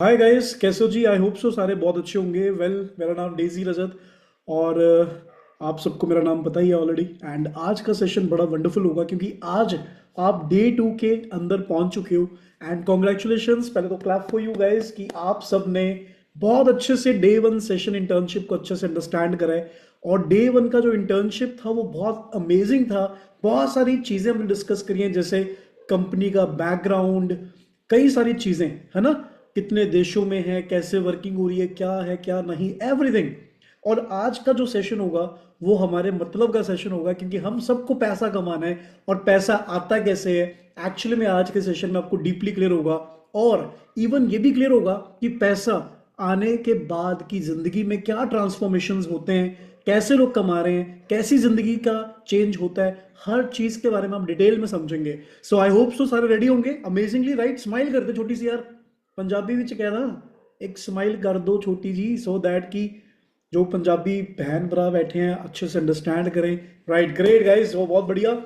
Hi guys, कैसे हो जी? आई hope सो सारे बहुत अच्छे होंगे। मेरा नाम डेजी रजत और आप सबको मेरा नाम पता ही है ऑलरेडी। एंड आज का सेशन बड़ा वंडरफुल होगा क्योंकि आज आप डे टू के अंदर पहुंच चुके हो। एंड कॉन्ग्रेचुलेशंस, पहले तो क्लैप फॉर यू गाइस कि आप सब ने बहुत अच्छे से डे वन सेशन इंटर्नशिप को अच्छे से अंडरस्टैंड करा है। और डे वन का जो इंटर्नशिप था वो बहुत अमेजिंग था। बहुत सारी चीज़ें हमने डिस्कस करी हैं, जैसे कंपनी का बैकग्राउंड, कई सारी चीज़ें, है ना। कितने देशों में है, कैसे वर्किंग हो रही है क्या नहीं, एवरीथिंग। और आज का जो सेशन होगा वो हमारे मतलब का सेशन होगा क्योंकि हम सबको पैसा कमाना है। और पैसा आता कैसे है, एक्चुअली में आज के सेशन में आपको डीपली क्लियर होगा। और इवन ये भी क्लियर होगा कि पैसा आने के बाद की जिंदगी में क्या ट्रांसफॉर्मेशंस होते हैं, कैसे लोग कमा रहे हैं, कैसी जिंदगी का चेंज होता है, हर चीज के बारे में हम डिटेल में समझेंगे। सो आई होप सो सारे रेडी होंगे। अमेजिंगली राइट, स्माइल करते छोटी सी यार। पंजाबी ਵਿੱਚ कहना एक स्माइल कर दो छोटी जी, सो दैट कि जो पंजाबी बहन भरा बैठे हैं अच्छे से अंडरस्टैंड करें। राइट, ग्रेट गाइस, वो बहुत बढ़िया।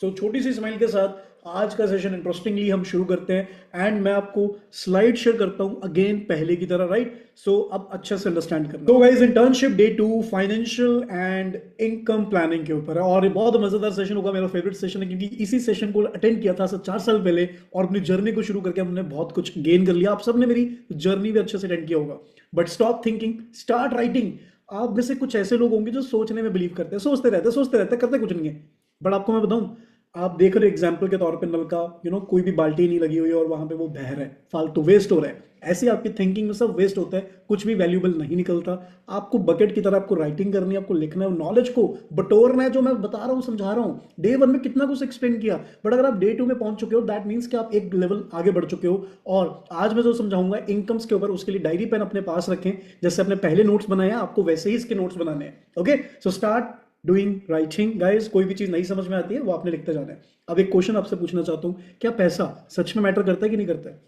सो छोटी सी स्माइल के साथ आज का सेशन इंटरेस्टिंगली हम शुरू करते हैं। एंड मैं आपको स्लाइड शेयर करता हूं अगेन पहले की तरह, राइट। सो अब अच्छे से अंडरस्टैंड करना। तो guys, internship day two financial and income planning के ऊपर है और ये बहुत मजेदार सेशन होगा। मेरा फेवरेट सेशन है क्योंकि इसी सेशन को अटेंड किया था 4 साल पहले और अपनी जर्नी को शुरू करके हमने बहुत कुछ गेन कर लिया। आप सबने मेरी जर्नी भी अच्छे से अटेंड किया होगा। But stop thinking, start writing. आप में से कुछ ऐसे लोग होंगे जो सोचने में बिलीव करते हैं, सोचते रहते करते कुछ नहीं है। बट आपको मैं बताऊं, आप देख रहे हो एग्जाम्पल के तौर पे नल का, कोई भी बाल्टी नहीं लगी हुई है और वहां पे वो बह रहा है, फालतू वेस्ट हो रहा है। ऐसे आपकी थिंकिंग में सब वेस्ट होता है, कुछ भी वैल्यूबल नहीं निकलता। आपको बकेट की तरह आपको राइटिंग करनी है, आपको लिखना है, नॉलेज को बटोरना है। जो मैं बता रहा हूँ, समझा रहा हूँ, डे वन में कितना कुछ एक्सप्लेन किया, बट अगर आप डे टू में पहुंच चुके हो दैट मीन्स कि आप एक लेवल आगे बढ़ चुके हो। और आज मैं जो समझाऊंगा इनकम्स के ऊपर, उसके लिए डायरी पेन अपने पास रखें। जैसे अपने पहले नोट्स बनाए हैं, आपको वैसे ही इसके नोट्स बनाने हैं। Okay, so start doing writing guys. कोई भी चीज नहीं समझ में आती है वो आपने लिखते जाना है। अब एक क्वेश्चन आपसे पूछना चाहता हूं, क्या पैसा सच में मैटर करता है कि नहीं करता है?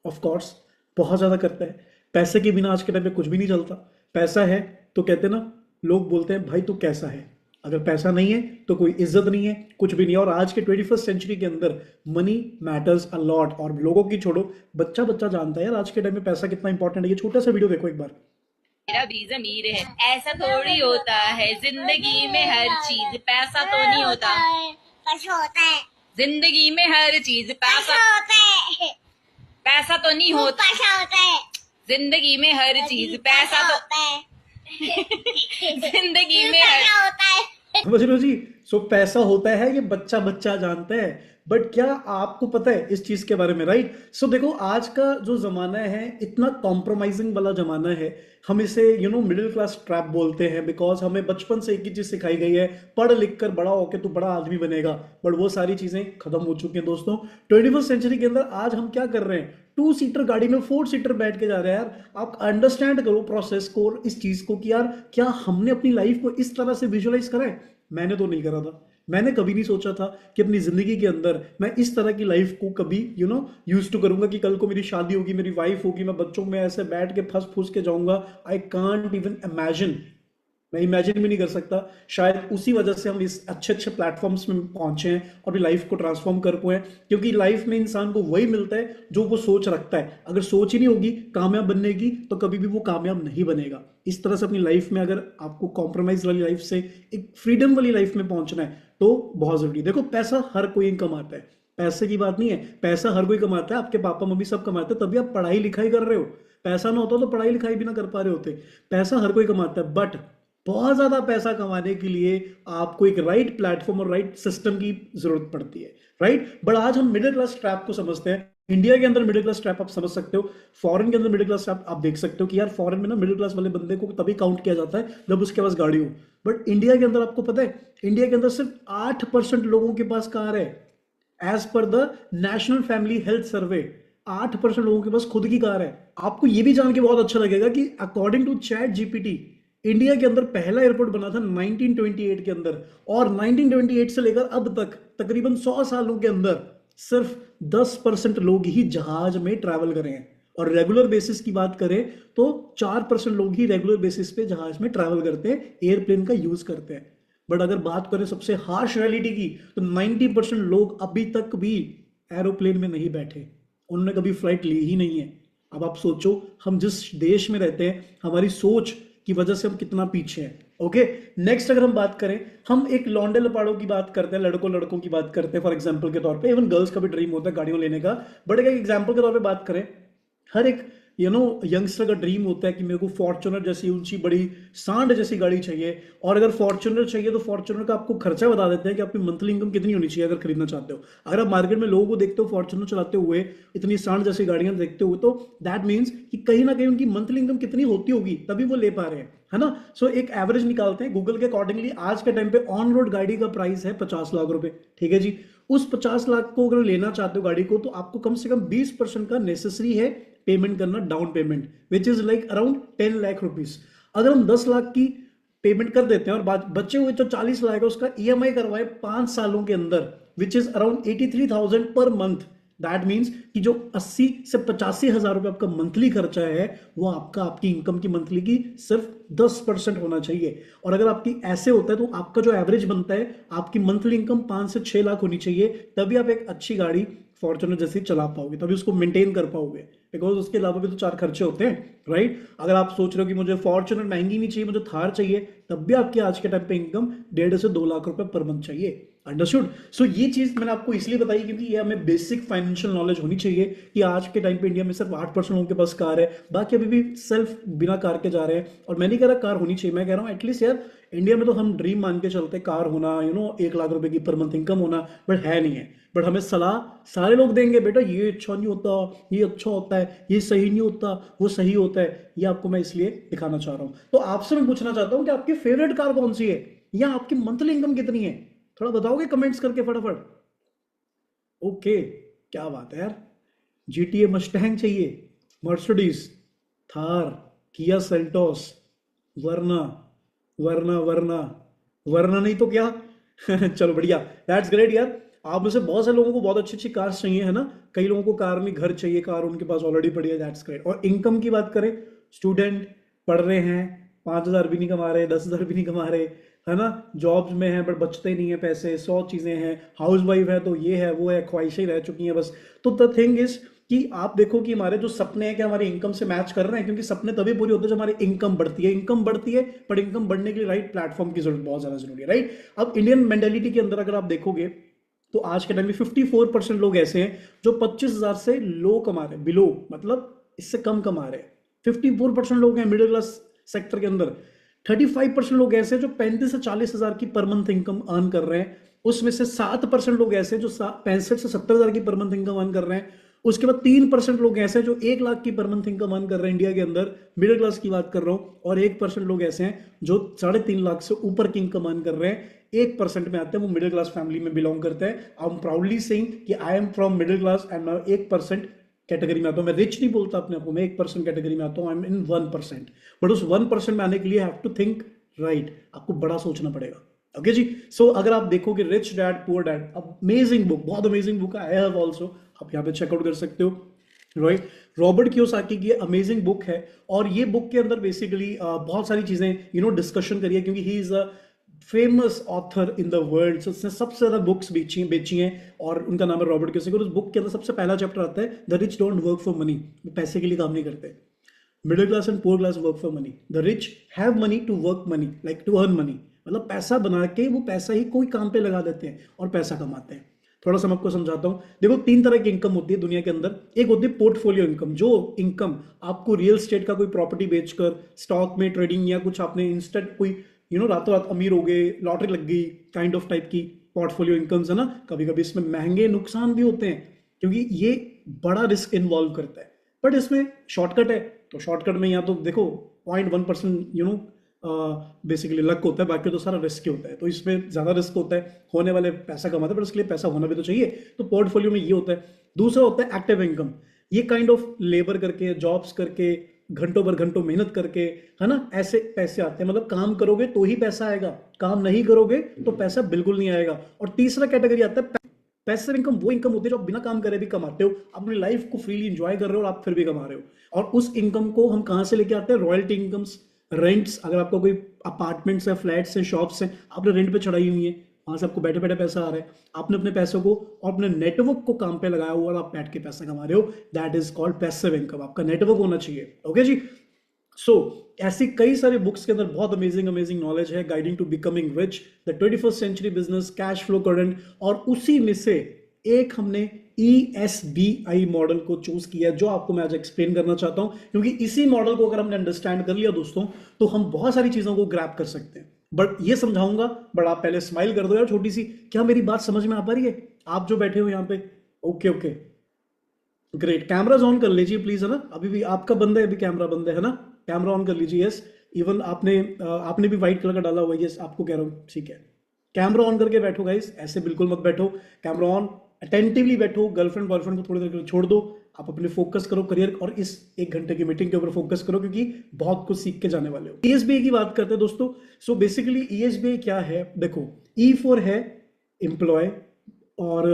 ऑफ कोर्स, बहुत ज्यादा करता है। पैसे के बिना आज के टाइम पे कुछ भी नहीं चलता। पैसा है तो कहते हैं ना, लोग बोलते हैं भाई तू कैसा है। अगर पैसा नहीं है तो कोई इज्जत नहीं है, कुछ भी नहीं है। और आज के 21st सेंचुरी के अंदर मनी मैटर्स अ लॉट। और लोगों की छोड़ो, बच्चा बच्चा जानता है यार आज के टाइम में पैसा कितना इंपॉर्टेंट है। ये छोटा सा वीडियो देखो एक बार। मेरा भी जमीर है। ऐसा थोड़ी होता है जिंदगी में हर चीज पैसा तो नहीं होता। पैसा होता है। जिंदगी में हर चीज पैसा होता है। पैसा तो नहीं होता। पैसा होता है। जिंदगी में हर चीज पैसा तो होता है। जिंदगी में पैसा होता है। समझ लो जी। सो पैसा होता है, ये बच्चा बच्चा जानता है। बट क्या आपको पता है इस चीज के बारे में, राइट? सो देखो, आज का जो जमाना है इतना कॉम्प्रोमाइजिंग वाला जमाना है। हम इसे मिडिल क्लास ट्रैप बोलते हैं, बिकॉज हमें बचपन से एक ही चीज सिखाई गई है, पढ़ लिख कर बड़ा होके तू बड़ा आदमी बनेगा। बट वो सारी चीजें खत्म हो चुकी हैं दोस्तों। 21st सेंचुरी के अंदर आज हम क्या कर रहे हैं, 2 सीटर गाड़ी में 4 सीटर बैठ के जा रहे हैं यार। आप अंडरस्टैंड करो प्रोसेस को और इस चीज को कि यार क्या हमने अपनी लाइफ को इस तरह से विजुअलाइज करा है? मैंने तो नहीं करा था। मैंने कभी नहीं सोचा था कि अपनी जिंदगी के अंदर मैं इस तरह की लाइफ को कभी यूज टू करूंगा कि कल को मेरी शादी होगी, मेरी वाइफ होगी, मैं बच्चों में ऐसे बैठ के फंस फूस के जाऊंगा। I can't even imagine. मैं इमेजिन भी नहीं कर सकता। शायद उसी वजह से हम इस अच्छे अच्छे प्लेटफॉर्म्स में पहुंचे हैं और अपनी लाइफ को ट्रांसफॉर्म कर पाए हैं। क्योंकि लाइफ में इंसान को वही मिलता है जो वो सोच रखता है। अगर सोच ही नहीं होगी कामयाब बनने की तो कभी भी वो कामयाब नहीं बनेगा। इस तरह से अपनी लाइफ में अगर आपको कॉम्प्रोमाइज वाली लाइफ से एक फ्रीडम वाली लाइफ में पहुंचना है तो बहुत जरूरी। देखो, पैसा हर कोई कमाता है, पैसे की बात नहीं है। पैसा हर कोई कमाता है, आपके पापा मम्मी सब कमाते हैं, तभी आप पढ़ाई लिखाई कर रहे हो। पैसा ना होता तो पढ़ाई लिखाई भी ना कर पा रहे होते। पैसा हर कोई कमाता है, बट बहुत ज्यादा पैसा कमाने के लिए आपको एक राइट प्लेटफॉर्म और राइट सिस्टम की जरूरत पड़ती है, राइट। बट आज हम मिडिल क्लास ट्रैप को समझते हैं। इंडिया के अंदर मिडिल क्लास ट्रैप आप समझ सकते हो, फॉरेन के अंदर मिडिल क्लास ट्रैप आप देख सकते हो कि यार फॉरेन में ना मिडिल क्लास वाले बंदे को तभी काउंट किया जाता है जब उसके पास गाड़ी हो। बट इंडिया के अंदर आपको पता है, इंडिया के अंदर सिर्फ 8% लोगों के पास कार है। As per the national family health survey 8% लोगों के पास खुद की कार है। आपको यह भी जान के बहुत अच्छा लगेगा कि according to chat GPT, India के अंदर पहला एयरपोर्ट बना था 1928 के अंदर। और 1928 से लेकर अब तक तकरीबन 100 सालों के अंदर सिर्फ 10% लोग ही जहाज में ट्रैवल करें हैं। और रेगुलर बेसिस की बात करें तो 4% लोग ही रेगुलर बेसिस पे जहाज में ट्रैवल करते हैं, एयरप्लेन का यूज करते हैं। बट अगर बात करें सबसे हार्श रियलिटी की तो 90% लोग अभी तक भी एरोप्लेन में नहीं बैठे, उन्होंने कभी फ्लाइट ली ही नहीं है। अब आप सोचो हम जिस देश में रहते हैं, हमारी सोच की वजह से हम कितना पीछे हैं। ओके, नेक्स्ट अगर हम बात करें, हम एक लौंडे लपाड़ों की बात करते हैं, लड़कों लड़कों की बात करते हैं फॉर एग्जांपल के तौर पे, इवन गर्ल्स का भी ड्रीम होता है गाड़ियों लेने का, बट एक एग्जांपल के तौर पे बात करें, हर एक यंगस्टर का ड्रीम होता है कि मेरे को फॉर्च्यूनर जैसी ऊंची बड़ी सांड जैसी गाड़ी चाहिए। और अगर फॉर्च्यूनर चाहिए तो फॉर्च्यूनर का आपको खर्चा बता देते हैं कि आपकी मंथली इनकम कितनी होनी चाहिए अगर खरीदना चाहते हो। अगर आप मार्केट में लोगों को देखते हो फॉर्च्यूनर चलाते हुए, इतनी सांड जैसी गाड़ियां देखते हुए, तो दैट मीन्स कि कहीं ना कहीं उनकी मंथली इनकम कितनी होती होगी तभी वो ले पा रहे हैं, है ना। सो एक एवरेज निकालते हैं गूगल के अकॉर्डिंगली, आज के टाइम पे ऑन रोड गाड़ी का प्राइस है 50 लाख रुपए, ठीक है जी। उस 50 लाख को अगर लेना चाहते हो गाड़ी को, तो आपको कम से कम 20% का नेसेसरी है पेमेंट करना, down payment, which is like around 10 lakh rupees. अगर हम 10 लाख की पेमेंट कर देते हैं और बचे हुए जो 40 लाख है उसका ईएमआई करवाए 5 सालों के अंदर, which is around 83,000 per month, that means कि जो 80 से 85 हजार रुपए आपका मंथली खर्चा है, वो आपकी इनकम की मंथली की सिर्फ 10% होना चाहिए। और अगर आपकी ऐसे होता है तो आपका जो एवरेज बनता है, आपकी मंथली इनकम 5 से 6 लाख होनी चाहिए, तभी आप एक अच्छी गाड़ी फॉर्च्यूनर जैसी चला पाओगे, तभी उसको मेंटेन कर पाओगे, बिकॉज उसके अलावा भी तो 4 खर्चे होते हैं, राइट। अगर आप सोच रहे हो कि मुझे फॉर्च्यूनर महंगी नहीं चाहिए, मुझे थार चाहिए, तब भी आपकी आज के टाइम पे इनकम 1.5 से 2 लाख रुपए पर मंथ चाहिए। अंडरस्टूड। सो ये चीज मैंने आपको इसलिए बताई क्योंकि ये हमें बेसिक फाइनेंशियल नॉलेज होनी चाहिए कि आज के टाइम पे इंडिया में सिर्फ 8% लोगों के पास कार है, बाकी अभी भी सेल्फ बिना कार के जा रहे हैं। और मैं नहीं कह रहा कार होनी चाहिए, मैं कह रहा हूँ एटलीस्ट यार इंडिया में तो हम ड्रीम मान के चलते कार होना, 1 लाख रुपए की पर मंथ इनकम होना, बट है नहीं है। बट हमें सलाह सारे लोग देंगे, बेटा ये अच्छा नहीं होता, ये अच्छा होता है, ये सही नहीं होता, वो सही होता है। ये आपको मैं इसलिए दिखाना चाह रहा हूँ। तो आपसे मैं पूछना चाहता हूँ कि आपकी फेवरेट कार कौन सी है, या आपकी मंथली इनकम कितनी है, थोड़ा बताओगे कमेंट्स करके फटाफट। ओके, क्या बात है यार। जीटीए मस्टैंग चाहिए, मर्सिडीज, थार, किया सेल्टोस, वरना वरना वरना वरना नहीं तो क्या। चलो बढ़िया, दैट्स ग्रेट यार। आप में से बहुत से लोगों को बहुत अच्छी अच्छी कार्स चाहिए, है ना। कई लोगों को कार में घर चाहिए, कार उनके पास ऑलरेडी पड़ी है, दैट्स ग्रेट। और इनकम की बात करें, स्टूडेंट पढ़ रहे हैं, 5,000 भी नहीं कमा रहे, 10,000 भी नहीं कमा रहे, है ना। जॉब्स में है बट बचते नहीं है पैसे, 100 चीजें हैं। हाउस वाइफ है तो ये है वो है, ख्वाहिशें रह चुकी हैं बस। तो द थिंग इज कि आप देखो कि हमारे जो सपने हैं क्या हमारी इनकम से मैच कर रहे हैं, क्योंकि सपने तभी पूरे होते हैं जब हमारी इनकम बढ़ती है। इनकम बढ़ती है, पर इनकम बढ़ने के लिए राइट प्लेटफॉर्म की जरूरत बहुत ज्यादा जरूरी है, राइट। अब इंडियन मेंटालिटी के अंदर अगर आप देखोगे तो आज के टाइम में 54% लोग ऐसे हैं जो 25,000 से लो कमा रहे हैं, बिलो मतलब इससे कम कमा रहे हैं। 54% लोग हैं मिडिल क्लास सेक्टर के अंदर। 35% लोग ऐसे हैं जो 35 से 40 हजार की पर मंथ इनकम अर्न कर रहे हैं। उसमें से 7% लोग ऐसे हैं जो 65 से 70 हजार की पर मंथ इनकम अर्न कर रहे हैं। उसके बाद 3% लोग ऐसे हैं जो 1 लाख की पर मंथ इनकम अर्न कर रहे हैं इंडिया के अंदर, मिडिल क्लास की बात कर रहा हूं। और 1% लोग ऐसे हैं जो 3.5 लाख से ऊपर की इनकम अर्न कर रहे हैं। 1% में आते हैं, वो मिडिल क्लास फैमिली में बिलोंग करते हैं। आई एम प्राउडली सेइंग कि I am from middle class and मैं 1% कैटेगरी में आता हूं। मैं रिच नहीं बोलता अपने आप को, मैं 1% कैटेगरी में आता हूं। I am in 1%। बट उस 1% में आने के लिए हैव टू थिंक राइट, आपको बड़ा सोचना पड़ेगा। ओके जी। सो अगर आप देखोगे rich dad poor dad, amazing book, बहुत अमेजिंग बुक है, आई हैव आल्सो, आप यहाँ पे चेकआउट कर सकते हो, राइट। रॉबर्ट कियोसाकी की अमेजिंग बुक है। और ये बुक के अंदर बेसिकली बहुत सारी चीजें डिस्कशन करी है, क्योंकि he is a famous author in the world. So उसने सबसे ज्यादा बुक्स बेची हैं और उनका नाम है रॉबर्ट कियोसाकी। और उस बुक के अंदर सबसे पहला चैप्टर आता है the rich don't work for money, पैसे के लिए काम नहीं करते। Middle class and poor class work for money, the rich have money to work money, like to earn money, मतलब पैसा बना के वो पैसा ही कोई काम पे लगा देते हैं और पैसा कमाते हैं। थोड़ा सा मैं आपको समझाता हूं। देखो 3 तरह की इनकम होती है दुनिया के अंदर। एक होती है पोर्टफोलियो इनकम, जो इनकम आपको रियल एस्टेट का कोई प्रॉपर्टी बेचकर, स्टॉक में ट्रेडिंग या कुछ आपने इंस्टेंट कोई रातों रात अमीर हो गए, लॉटरी लग गई, काइंड ऑफ टाइप की पोर्टफोलियो इनकम्स है ना। कभी कभी इसमें महंगे नुकसान भी होते हैं क्योंकि ये बड़ा रिस्क इन्वॉल्व करता है, बट इसमें शॉर्टकट है। तो शॉर्टकट में या तो देखो 0.1% बेसिकली लक होता है, बाकी तो सारा रिस्क ही होता है। तो इसमें ज्यादा रिस्क होता है, होने वाले पैसा कमाते हैं, पर उसके लिए पैसा होना भी तो चाहिए। तो पोर्टफोलियो में ये होता है। दूसरा होता है एक्टिव इनकम। ये काइंड ऑफ लेबर करके, जॉब्स करके, घंटों पर घंटों मेहनत करके, है ना, ऐसे पैसे आते हैं। मतलब काम करोगे तो ही पैसा आएगा, काम नहीं करोगे तो पैसा बिल्कुल नहीं आएगा। और तीसरा कैटेगरी आता है पैसिव इनकम। वो इनकम होती है जो आप बिना काम करे भी कमाते हो, अपनी लाइफ को फ्रीली एंजॉय कर रहे हो और आप फिर भी कमा रहे हो। और उस इनकम को हम कहां से लेके आते हैं? Royalty incomes, rents. अगर आपका कोई अपार्टमेंट्स है, फ्लैट्स है, शॉप्स है, आपने रेंट पे चढ़ाई हुई है, वहां से आपको बैठे बैठे पैसा आ रहा है, आपने अपने पैसों को और अपने नेटवर्क को काम पे लगाया हुआ और आप बैठ के पैसा कमा रहे हो, that is called passive income. आपका नेटवर्क होना चाहिए। ओके जी। सो ऐसी कई सारे बुक्स के अंदर बहुत अमेजिंग अमेजिंग नॉलेज है, guiding to becoming rich, the 21st century business, cash flow current, और उसी में से एक हमने ESBI मॉडल को चूज किया जो आपको मैं आज एक्सप्लेन करना चाहता हूं, क्योंकि इसी मॉडल को अगर हमने अंडरस्टैंड कर लिया दोस्तों तो हम बहुत सारी चीजों को ग्रैब कर सकते हैं। बट ये समझाऊंगा, बट आप पहले स्माइल कर दो यार छोटी सी। क्या मेरी बात समझ में आ पा रही है आप जो बैठे हो यहाँ पे? Okay okay great. Cameras on कर लीजिए प्लीज, है ना? अभी भी आपका बंद है, अभी कैमरा बंद है ना? कैमरा ऑन कर लीजिए। यस, इवन आपने भी व्हाइट कलर का डाला हुआ है। यस, आपको कह रहा हूँ, ठीक है। कैमरा ऑन करके बैठो गाइस, ऐसे बिल्कुल मत बैठो। कैमरा ऑन, अटेंटिवली बैठो। गर्लफ्रेंड बॉयफ्रेंड को थोड़ी देर के लिए छोड़ दो, आप अपने फोकस करो करियर और इस 1 घंटे की मीटिंग के ऊपर फोकस करो, क्योंकि बहुत कुछ सीख के जाने वाले हो। ESBI की बात करते हैं दोस्तों। सो बेसिकली ESBI क्या है? देखो, E फॉर है एम्प्लॉय, और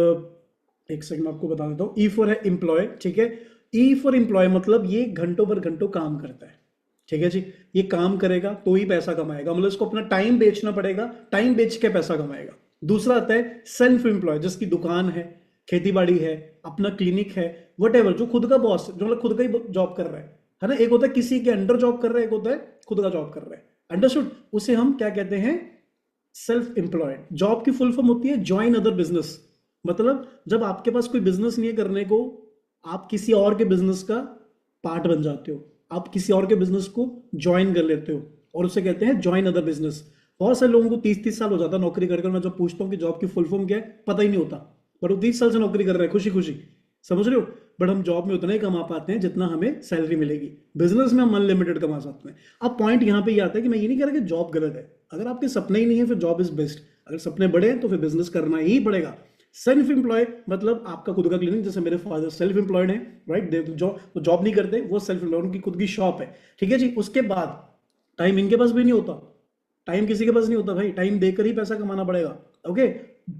एक सेकंड मैं आपको बता देता हूँ। E फॉर है एम्प्लॉय, ठीक है। E फॉर एम्प्लॉय मतलब ये घंटों पर घंटों काम करता है, ठीक है जी। ये काम करेगा तो ही पैसा कमाएगा, मतलब इसको अपना टाइम बेचना पड़ेगा, टाइम बेच के पैसा कमाएगा। दूसरा आता है सेल्फ एम्प्लॉय, जिसकी दुकान है, खेती बाड़ी है, अपना क्लिनिक है, वटेवर, जो खुद का बॉस, जो मतलब खुद का ही जॉब कर रहा है ना? एक होता है किसी के अंडर जॉब कर रहा है, एक होता है खुद का जॉब कर रहा है। अंडरस्टूड? उसे हम क्या कहते हैं? Self employed. जॉब की फुल फॉर्म होती है ज्वाइन अदर बिजनेस, मतलब जब आपके पास कोई बिजनेस नहीं है करने को, आप किसी और के बिजनेस का पार्ट बन जाते हो, आप किसी और के बिजनेस को ज्वाइन कर लेते हो, और उसे कहते हैं ज्वाइन अदर बिजनेस। बहुत सारे लोगों को 30-30 साल हो जाता है नौकरी करके, मैं जब पूछता हूँ कि जॉब की फुल फॉर्म क्या है, पता ही नहीं होता, बट वो 30 साल से नौकरी कर रहे हैं खुशी खुशी, समझ रहे हो? बट हम जॉब में उतना ही कमा पाते हैं जितना हमें सैलरी मिलेगी, बिजनेस में हम अनलिमिटेड कमा सकते हैं। अब पॉइंट यहाँ पे ये आता है कि मैं ये नहीं कह रहा कि जॉब गलत है, अगर आपके सपने ही नहीं है फिर जॉब इज बेस्ट, अगर सपने बड़े हैं तो फिर बिजनेस करना ही पड़ेगा। सेल्फ एम्प्लॉय मतलब आपका खुद का क्लिनिक, जैसे मेरे फादर सेल्फ एम्प्लॉयड है, राइट? वो जॉब नहीं करते, वो सेल्फ एम्प्लॉयड, उनकी खुद की शॉप है, ठीक है जी। उसके बाद टाइम इनके पास भी नहीं होता, टाइम किसी के पास नहीं होता भाई, टाइम देकर ही पैसा कमाना पड़ेगा। ओके,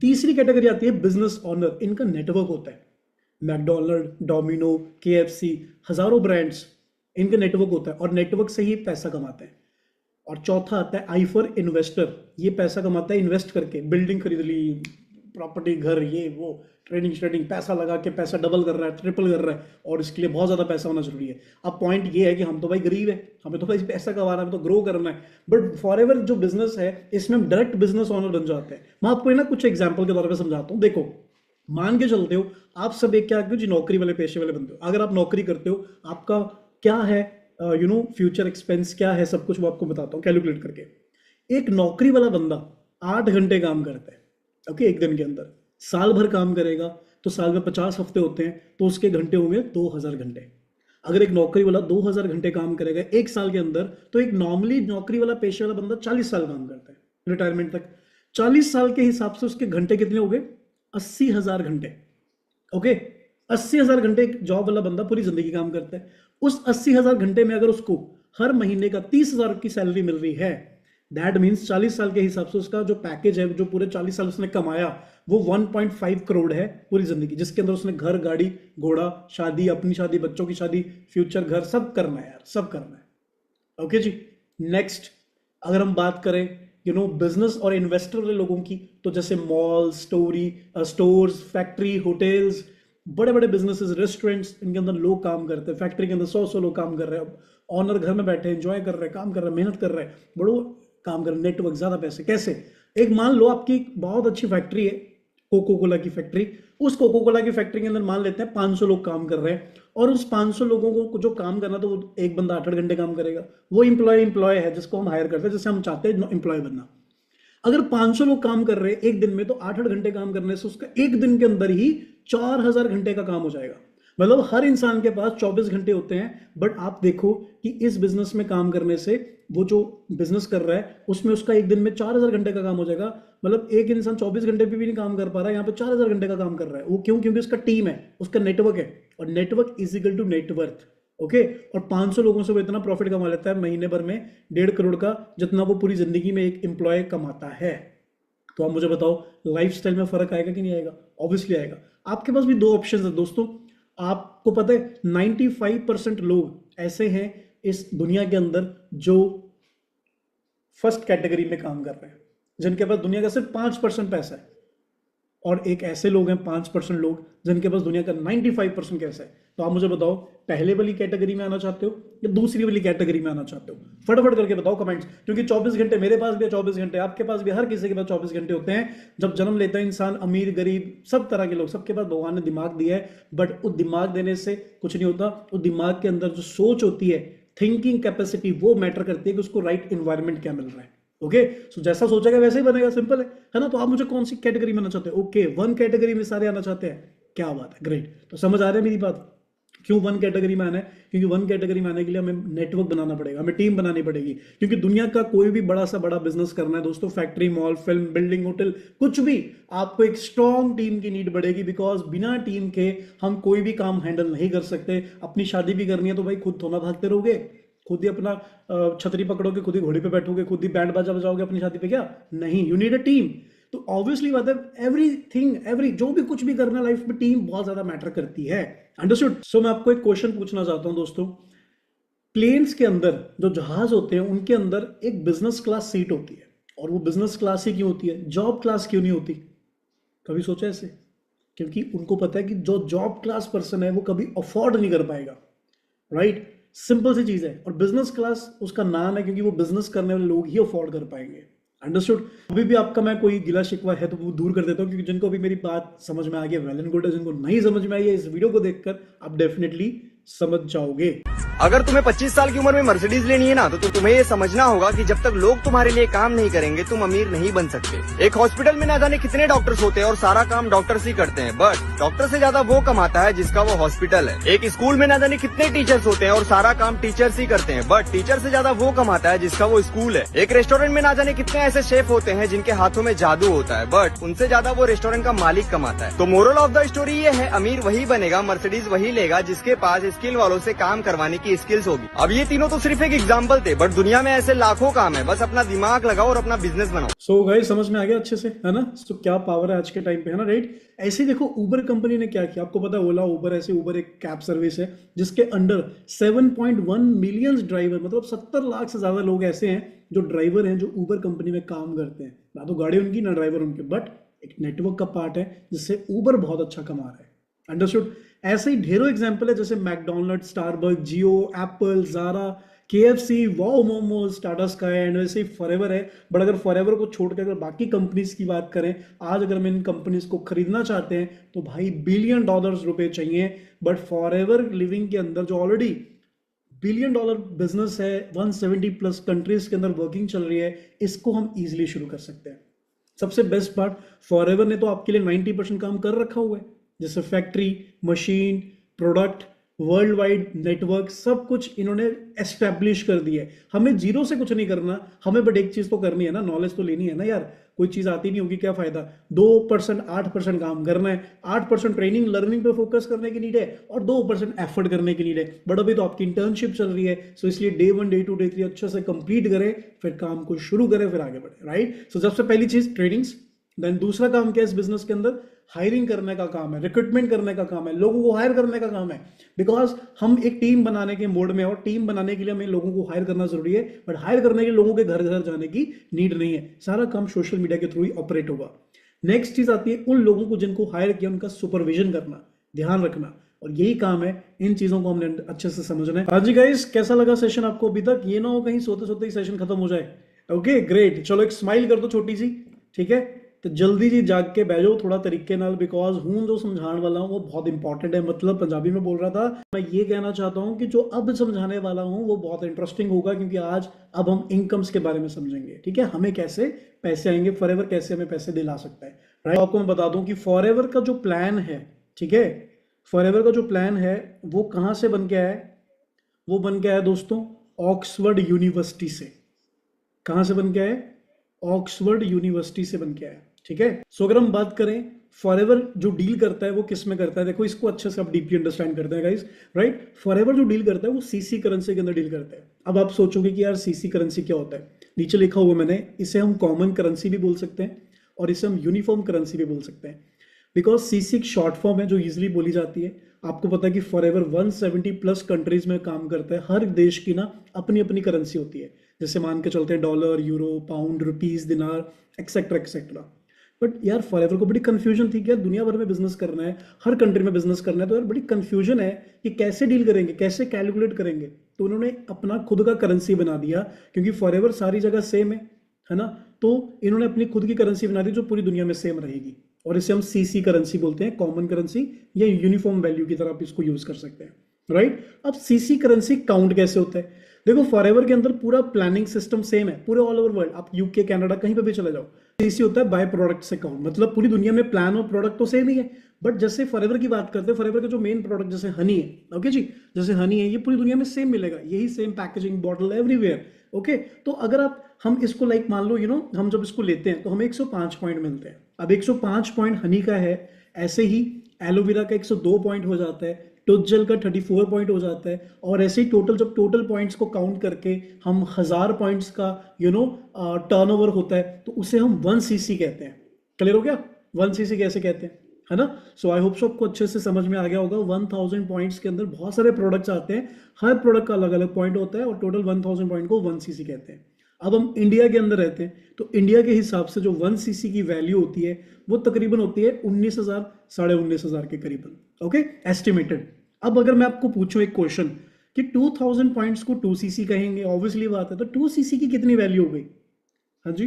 तीसरी कैटेगरी आती है बिजनेस ओनर, इनका नेटवर्क होता है, मैकडोनल्ड, डोमिनो, KFC, हजारों ब्रांड्स, इनका नेटवर्क होता है और नेटवर्क से ही पैसा कमाते हैं। और चौथा आता है आई फॉर इन्वेस्टर, ये पैसा कमाता है इन्वेस्ट करके, बिल्डिंग खरीद ली, प्रॉपर्टी, घर, ये वो, ट्रेडिंग, पैसा लगा के पैसा डबल कर रहा है, ट्रिपल कर रहा है, और इसके लिए बहुत ज़्यादा पैसा होना जरूरी है। अब पॉइंट ये है कि हम तो भाई गरीब है, हमें तो भाई पैसा कमाना है, हमें तो ग्रो करना है, बट फॉर एवर जो बिजनेस है इसमें हम डायरेक्ट बिजनेस ओनर बन जाते हैं। मैं आपको ना कुछ एग्जाम्पल के तौर पर समझाता हूँ। देखो, मान के चलते हो आप सब एक क्या जी नौकरी वाले पेशे वाले बनते हो, अगर आप नौकरी करते हो आपका क्या है फ्यूचर एक्सपेंस क्या है, सब कुछ वो आपको बताता हूँ कैलकुलेट करके। एक नौकरी वाला बंदा 8 घंटे काम करता है, ओके, एक दिन के अंदर। साल भर काम करेगा तो साल में 50 हफ्ते होते हैं, तो उसके घंटे होंगे 2000 घंटे। अगर एक नौकरी वाला 2000 घंटे काम करेगा एक साल के अंदर, तो एक नॉर्मली नौकरी वाला पेशे वाला बंदा 40 साल काम करता है रिटायरमेंट तक। 40 साल के हिसाब से उसके घंटे कितने हो गए? 80,000 घंटे। ओके, 80,000 घंटे एक जॉब वाला बंदा पूरी जिंदगी काम करता है। उस 80,000 घंटे में अगर उसको हर महीने का 30,000 की सैलरी मिल रही है, दैट मीन्स 40 साल के हिसाब से उसका जो पैकेज है, जो पूरे 40 साल उसने कमाया, वो 1.5 करोड़ है पूरी जिंदगी, जिसके अंदर उसने घर, गाड़ी, घोड़ा, शादी, अपनी शादी, बच्चों की शादी, फ्यूचर, घर, सब करना है यार, सब करना है। ओके जी। नेक्स्ट, अगर हम बात करें बिजनेस और इन्वेस्टर वाले लोगों की, तो जैसे मॉल, स्टोर्स, फैक्ट्री, होटल्स, बड़े बड़े बिजनेसेस, रेस्टोरेंट्स, इनके अंदर लोग काम करते हैं। फैक्ट्री के अंदर 100 लोग काम कर रहे हैं, ऑनर घर में बैठे एंजॉय कर रहे हैं, काम कर रहे हैं, मेहनत कर रहे हैं, बड़ो काम कर रहे हैं, नेटवर्क, ज्यादा पैसे। कैसे? एक मान लो आपकी बहुत अच्छी फैक्ट्री है, कोको कोला की फैक्ट्री, उस कोको कोला की फैक्ट्री के अंदर मान लेते हैं 500 लोग काम कर रहे हैं, और उस 500 लोगों को जो काम करना, तो वो एक बंदा 8 घंटे काम करेगा, वो एम्प्लॉय है जिसको हम हायर करते हैं, जैसे हम चाहते हैं एम्प्लॉय बनना। अगर 500 लोग काम कर रहे हैं एक दिन में, तो 8-8 घंटे काम करने से उसका एक दिन के अंदर ही 4000 घंटे का काम हो जाएगा। मतलब हर इंसान के पास 24 घंटे होते हैं, बट आप देखो कि इस बिजनेस में काम करने से, वो जो बिजनेस कर रहा है उसमें उसका एक दिन में 4000 घंटे का काम हो जाएगा। मतलब एक इंसान 24 घंटे भी नहीं काम कर पा रहा है, यहाँ पे 4000 घंटे का काम कर रहा है। वो क्यों? क्योंकि उसका टीम है, उसका नेटवर्क है, और network is equal to net worth. Okay, और 500 लोगों से वो इतना प्रॉफिट कमा लेता है महीने भर में 1.5 करोड़ का, जितना वो पूरी जिंदगी में एक एम्प्लॉय कमाता है। तो आप मुझे बताओ, लाइफस्टाइल में फर्क आएगा कि नहीं आएगा? ऑब्वियसली आएगा। आपके पास भी 2 ऑप्शन है दोस्तों। आपको पता है 95% लोग ऐसे हैं इस दुनिया के अंदर जो फर्स्ट कैटेगरी में काम कर रहे हैं, जिनके पास दुनिया का सिर्फ 5% पैसा है, और एक ऐसे लोग हैं 5% लोग जिनके पास दुनिया का 95% कैसा है। तो आप मुझे बताओ, पहले वाली कैटेगरी में आना चाहते हो या दूसरी वाली कैटेगरी में आना चाहते हो? फटाफट करके बताओ कमेंट्स, क्योंकि 24 घंटे मेरे पास भी है, 24 घंटे आपके पास भी, हर किसी के पास 24 घंटे होते हैं। जब जन्म लेता है इंसान, अमीर गरीब सब तरह के लोग, सबके पास भगवान ने दिमाग दिया है, बट वो दिमाग देने से कुछ नहीं होता। वो दिमाग के अंदर जो सोच होती है, थिंकिंग कैपेसिटी, वो मैटर करती है कि उसको राइट एनवायरमेंट क्या मिल रहा है। ओके, सो जैसा सोचेगा वैसे ही बनेगा, सिंपल है ना? तो आप मुझे कौन सी कैटेगरी में आना चाहते हैं? ओके, वन कैटेगरी में सारे आना चाहते हैं, क्या बात है, ग्रेट। तो समझ आ रहा है मेरी बात, क्यों वन कैटेगरी में आना है? क्योंकि वन कैटेगरी में आने के लिए हमें नेटवर्क बनाना पड़ेगा, हमें टीम बनानी पड़ेगी, क्योंकि दुनिया का कोई भी बड़ा सा बड़ा बिजनेस करना है दोस्तों, factory, mall, film, building, hotel, कुछ भी, आपको एक स्ट्रॉन्ग टीम की नीड पड़ेगी। बिकॉज बिना टीम के हम कोई भी काम हैंडल नहीं कर सकते। अपनी शादी भी करनी है तो भाई खुद थोड़ा भागते रहोगे, खुद ही अपना छतरी पकड़ोगे, खुद ही घोड़ी पे बैठोगे, खुद ही बैंड बाजा बजाओगे अपनी शादी पे? क्या नहीं, यू नीड अ टीम। तो ऑब्वियसली बात है, एवरी जो भी कुछ भी करना लाइफ में, टीम बहुत ज्यादा मैटर करती है। अंडरस्टूड? सो मैं आपको एक क्वेश्चन पूछना चाहता हूं दोस्तों। प्लेन्स के अंदर, जो जहाज होते हैं, उनके अंदर एक बिजनेस क्लास सीट होती है, और वो बिजनेस क्लास ही क्यों होती है? जॉब क्लास क्यों नहीं होती? कभी सोचा ऐसे? क्योंकि उनको पता है कि जो जॉब क्लास पर्सन है वो कभी अफोर्ड नहीं कर पाएगा, राइट? सिंपल सी चीज है। और बिजनेस क्लास उसका नाम है क्योंकि वो बिजनेस करने वाले लोग ही अफोर्ड कर पाएंगे। अंडरस्टूड? अभी भी आपका मैं कोई गिला शिकवा है तो वो दूर कर देता हूँ, क्योंकि जिनको अभी मेरी बात समझ में आ गई, वेल एंड गुड है। जिनको नहीं समझ में आई है, इस वीडियो को देखकर आप डेफिनेटली समझ जाओगे। अगर तुम्हें 25 साल की उम्र में मर्सिडीज लेनी है ना, तो तुम्हें ये समझना होगा कि जब तक लोग तुम्हारे लिए काम नहीं करेंगे, तुम अमीर नहीं बन सकते। एक हॉस्पिटल में ना जाने कितने डॉक्टर्स होते हैं और सारा काम डॉक्टर्स ही करते हैं, बट डॉक्टर से ज्यादा वो कमाता है जिसका वो हॉस्पिटल है। एक स्कूल में ना जाने कितने टीचर्स होते हैं और सारा काम टीचर्स ही करते हैं, बट टीचर से ज्यादा वो कमाता है जिसका वो स्कूल है। एक रेस्टोरेंट में ना जाने कितने ऐसे शेफ होते हैं जिनके हाथों में जादू होता है, बट उनसे ज्यादा वो रेस्टोरेंट का मालिक कमाता है। तो मोरल ऑफ द स्टोरी ये है, अमीर वही बनेगा, मर्सिडीज वही लेगा जिसके पास स्किल वालों से काम करवाने की स्किल्स होगी। अब ये तीनों तो सिर्फ एक एग्जांपल थे, बट दुनिया में ऐसे लाखों काम है, बस अपना दिमाग लगाओ और अपना बिजनेस बनाओ। सो गाइस, समझ में आ गया अच्छे से, है ना? तो क्या पावर है आज के टाइम पे, है ना? राइट? ऐसे ही देखो, उबर कंपनी ने क्या किया, आपको पता है, ओला, उबर, ऐसे उबर एक कैब सर्विस है जिसके अंडर 7.1 मिलियन ड्राइवर, मतलब 70 लाख से ज्यादा लोग ऐसे हैं जो ड्राइवर हैं, जो उबर कंपनी में काम करते हैं। ना तो गाड़ी उनकी, ना ड्राइवर उनके, बट एक नेटवर्क का पार्ट है जिससे उबर बहुत अच्छा कमा रहा है। अंडरस्टूड? ऐसे ही ढेरों एग्जाम्पल है, जैसे McDonald, Starbuck, Jio, Apple, Zara, KFC, wow momos, Tata sky, and वैसे ही फॉरएवर है। बट अगर फॉरएवर को छोड़कर अगर बाकी कंपनीज की बात करें, आज अगर हम इन कंपनीज को खरीदना चाहते हैं तो भाई $बिलियन रुपए चाहिए। बट फॉरएवर लिविंग के अंदर जो ऑलरेडी $बिलियन बिजनेस है, 170+ कंट्रीज के अंदर वर्किंग चल रही है, इसको हम इजिली शुरू कर सकते हैं। सबसे बेस्ट पार्ट, फॉरएवर ने तो आपके लिए 90% काम कर रखा हुआ है, जैसे factory, machine, product, world wide network, सब कुछ इन्होंने एस्टेब्लिश कर दिया है। हमें जीरो से कुछ नहीं करना, हमें बट एक चीज तो करनी है ना, नॉलेज तो लेनी है ना यार। कोई चीज आती नहीं होगी क्या फायदा? 2% 8% काम करना है, 8% ट्रेनिंग लर्निंग पे फोकस करने की नीड है, और 2% एफर्ट करने की नीड है। बट अभी तो आपकी इंटर्नशिप चल रही है, सो इसलिए डे 1, डे 2, डे 3 अच्छे से कंप्लीट करें, फिर काम को शुरू करें, फिर आगे बढ़े, राइट? सो सबसे पहली चीज ट्रेनिंग्स। देन दूसरा काम क्या है इस बिजनेस के अंदर? हायरिंग करने का काम है, रिक्रूटमेंट करने का काम है, लोगों को हायर करने का काम है। बिकॉज हम एक टीम बनाने के मोड में, और टीम बनाने के लिए हमें लोगों को हायर करना जरूरी है, बट हायर करने के लिए लोगों के घर घर जाने की नीड नहीं है। सारा काम सोशल मीडिया के थ्रू ही ऑपरेट होगा। नेक्स्ट चीज आती है उन लोगों को जिनको हायर किया, उनका सुपरविजन करना, ध्यान रखना, और यही काम है। इन चीजों को हमने अच्छे से समझना है। हाँ जी गाइस, कैसा लगा सेशन आपको अभी तक? ये ना हो कहीं सोते सोते ही सेशन खत्म हो जाए। ओके ग्रेट, चलो एक स्माइल कर दो छोटी सी, ठीक है? तो जल्दी जी जाग के बह जाओ थोड़ा तरीके नाल, बिकॉज हूं जो समझाने वाला हूं वो बहुत इंपॉर्टेंट है। मतलब पंजाबी में बोल रहा था, मैं ये कहना चाहता हूं कि जो अब समझाने वाला हूं वो बहुत इंटरेस्टिंग होगा, क्योंकि आज अब हम इनकम्स के बारे में समझेंगे, ठीक है? हमें कैसे पैसे आएंगे, फॉरएवर कैसे हमें पैसे दिला सकता है, राइट? आपको मैं बता दूं कि फॉरएवर का जो प्लान है, ठीक है, फॉरएवर का जो प्लान है वो कहां से बन के आया है? वो बन के आया दोस्तों ऑक्सफोर्ड यूनिवर्सिटी से। कहां से बन के आया? ऑक्सफोर्ड यूनिवर्सिटी से बन के आया, ठीक है? सो अगर हम बात करें फॉरएवर जो डील करता है वो किस में करता है, देखो इसको अच्छे से आप डीपली अंडरस्टैंड करते हैं गाइस, राइट? फॉरएवर जो डील करता है वो सीसी करेंसी के अंदर डील करता है। अब आप सोचोगे कि यार सीसी करेंसी क्या होता है? नीचे लिखा हुआ मैंने, इसे हम कॉमन करेंसी भी बोल सकते हैं और इसे हम यूनिफॉर्म करेंसी भी बोल सकते हैं। बिकॉज सीसी एक शॉर्ट फॉर्म है जो इजिली बोली जाती है, आपको पता है कि फॉरएवर 170 प्लस कंट्रीज में काम करता है। हर देश की ना अपनी अपनी करेंसी होती है, जैसे मान के चलते हैं डॉलर, यूरो, पाउंड, रुपीज, दिनार, एक्सेट्रा एक्सेट्रा। बट यार फॉरएवर को बड़ी कंफ्यूजन थी कि यार दुनिया भर में बिजनेस करना है, हर कंट्री में बिजनेस करना है, तो यार बड़ी कंफ्यूजन है कि कैसे डील करेंगे, कैसे कैलकुलेट करेंगे। तो उन्होंने अपना खुद का करेंसी बना दिया, क्योंकि फॉरएवर सारी जगह सेम है ना। तो इन्होंने अपनी खुद की करेंसी बना दी जो पूरी दुनिया में सेम रहेगी, और इसे हम सीसी करेंसी बोलते हैं, कॉमन करेंसी या यूनिफॉर्म वैल्यू की तरह आप इसको यूज कर सकते हैं, राइट। अब सीसी करेंसी काउंट कैसे होता है? देखो फॉरएवर के अंदर पूरा प्लानिंग सिस्टम सेम है पूरे ऑल ओवर वर्ल्ड, आप यूके, कनाडा कहीं पे भी चले जाओ। सीसी होता है बाय प्रोडक्ट से काउंट, मतलब पूरी दुनिया में प्लान और प्रोडक्ट तो सेम ही है, बट जैसे फॉरएवर की बात करते हैं, फॉरएवर का जो मेन प्रोडक्ट जैसे हनी है, ओके जी, जैसे हनी है ये पूरी दुनिया में सेम मिलेगा, यही same packaging, bottle, everywhere, okay. तो अगर हम इसको लाइक मान लो हम जब इसको लेते हैं तो हमें 105 पॉइंट मिलते हैं। अब 105 पॉइंट हनी का है, ऐसे ही एलोवेरा का 102 पॉइंट हो जाता है, टूथजेल का 34 पॉइंट हो जाता है, और ऐसे ही जब टोटल पॉइंट्स को काउंट करके हम 1000 पॉइंट्स का टर्नओवर होता है, तो उसे हम 1 सीसी कहते हैं। क्लियर हो गया 1 सीसी कैसे कहते हैं, है ना। सो आई होप सो आपको अच्छे से समझ में आ गया होगा। 1000 पॉइंट्स के अंदर बहुत सारे प्रोडक्ट्स आते हैं, हर प्रोडक्ट का अलग अलग पॉइंट होता है, और टोटल 1000 पॉइंट को 1 सीसी कहते हैं। अब हम इंडिया के अंदर रहते हैं, तो इंडिया के हिसाब से जो 1 सीसी की वैल्यू होती है वो तकरीबन होती है 19,000 साढ़े 19,000 के करीबन, ओके, एस्टिमेटेड। अब अगर मैं आपको पूछूं एक क्वेश्चन कि 2000 पॉइंट्स को 2 सीसी कहेंगे, ऑब्वियसली बात है, तो 2 सीसी की कितनी वैल्यू हो गई? हाँ जी,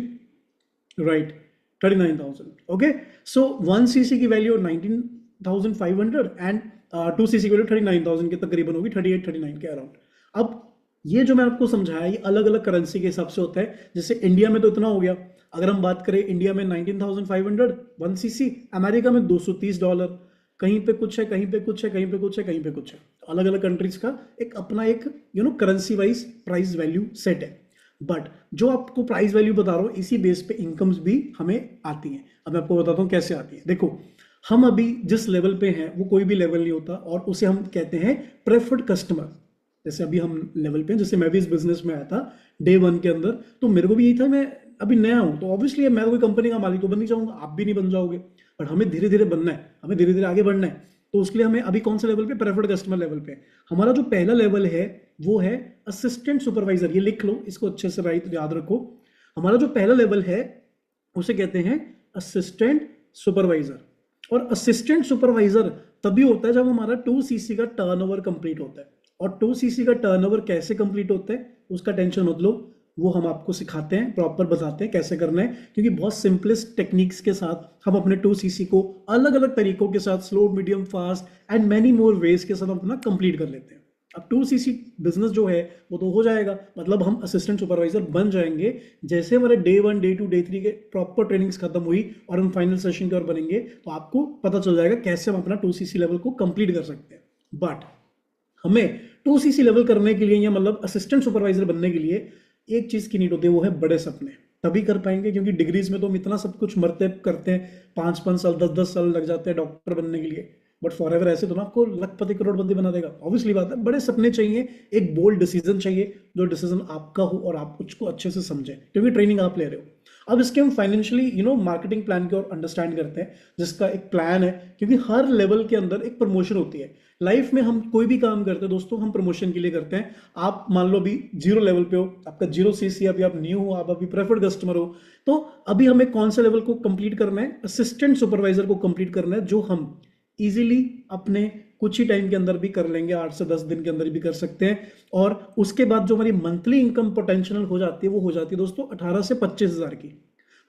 राइट, 39,000, ओके। सो 1 सीसी की वैल्यू 19,500 एंड 2 सीसी की वैल्यू 39,000 के तकरीबन होगी, 38-39 के अराउंड। अब ये जो मैं आपको समझाया ये अलग अलग करेंसी के हिसाब से होता है। जैसे इंडिया में तो इतना हो गया, अगर हम बात करें इंडिया में 19,500 1 सीसी, अमेरिका में $230, कहीं पे कुछ है, कहीं पे कुछ है, कहीं पे कुछ है, कहीं पे कुछ है। अलग अलग कंट्रीज का एक अपना एक currency wise price value set है। बट जो आपको प्राइस वैल्यू बता रहा हूँ, इसी बेस पे इनकम्स भी हमें आती हैं। अब मैं आपको बताता हूँ कैसे आती है। देखो हम अभी जिस लेवल पे हैं वो कोई भी लेवल नहीं होता, और उसे हम कहते हैं प्रेफर्ड कस्टमर। जैसे अभी हम लेवल पे हैं, जैसे मैं भी इस बिजनेस में आया था डे 1 के अंदर, तो मेरे को भी यही था, मैं अभी नया हूं, तो ऑब्वियसली मैं कोई कंपनी का मालिक तो बन नहीं जाऊंगा, आप भी नहीं बन जाओगे, बट हमें धीरे धीरे बनना है, हमें धीरे धीरे आगे बढ़ना है। तो उसके लिए हमें अभी कौन से लेवल पे? प्रेफर्ड कस्टमर लेवल पे। हमारा जो पहला लेवल है वो है असिस्टेंट सुपरवाइजर, ये लिख लो इसको अच्छे से, राइट, याद रखो। हमारा जो पहला लेवल है उसे कहते हैं असिस्टेंट सुपरवाइजर। और असिस्टेंट सुपरवाइजर तभी होता है जब हमारा 2 सीसी का टर्नओवर कंप्लीट होता है। और 2 सीसी का टर्नओवर कैसे कंप्लीट होता है उसका टेंशन मत लो, वो हम आपको सिखाते हैं, प्रॉपर बताते हैं कैसे करना है, क्योंकि बहुत सिंपलेस्ट टेक्निक्स के साथ हम अपने 2 सीसी को अलग अलग तरीकों के साथ, slow, medium, fast and many more ways के साथ अपना कंप्लीट कर लेते हैं। अब 2 सीसी बिजनेस जो है वो तो हो जाएगा, मतलब हम असिस्टेंट सुपरवाइजर बन जाएंगे जैसे हमारे डे 1, डे 2, डे 3 के प्रॉपर ट्रेनिंग्स खत्म हुई और हम फाइनल सेशन की ओर बनेंगे, तो आपको पता चल जाएगा कैसे हम अपना 2 सीसी लेवल को कंप्लीट कर सकते हैं। बट हमें 2 सीसी लेवल करने के लिए, या मतलब असिस्टेंट सुपरवाइजर बनने के लिए एक चीज की नीड होती है, वो है बड़े सपने। तभी कर पाएंगे, क्योंकि डिग्रीज में तो हम इतना सब कुछ मरते करते हैं, 5-5 साल 10-10 साल लग जाते हैं डॉक्टर बनने के लिए। बट फॉरएवर ऐसे तो ना आपको लखपति करोड़पति बना देगा, ऑब्वियसली बात है। बड़े सपने चाहिए, एक बोल्ड डिसीजन चाहिए, जो डिसीजन आपका हो और आप उसको अच्छे से समझें, क्योंकि ट्रेनिंग आप ले रहे हो। अब इसके हम फाइनेंशियली मार्केटिंग प्लान की ओर अंडरस्टैंड करते हैं, जिसका एक प्लान है, क्योंकि हर लेवल के अंदर एक प्रमोशन होती है। लाइफ में हम कोई भी काम करते हैं दोस्तों, हम प्रमोशन के लिए करते हैं। आप मान लो अभी 0 लेवल पे हो, आपका 0 सीसी, अभी आप न्यू हो, आप अभी प्रेफर्ड कस्टमर हो, तो अभी हमें कौन सा लेवल को कंप्लीट करना है? असिस्टेंट सुपरवाइजर को कंप्लीट करना है, जो हम इजीली अपने कुछ ही टाइम के अंदर भी कर लेंगे, 8 से 10 दिन के अंदर भी कर सकते हैं। और उसके बाद जो हमारी मंथली इनकम पोटेंशियल हो जाती है, वो हो जाती है दोस्तों 18 से 25 हज़ार की।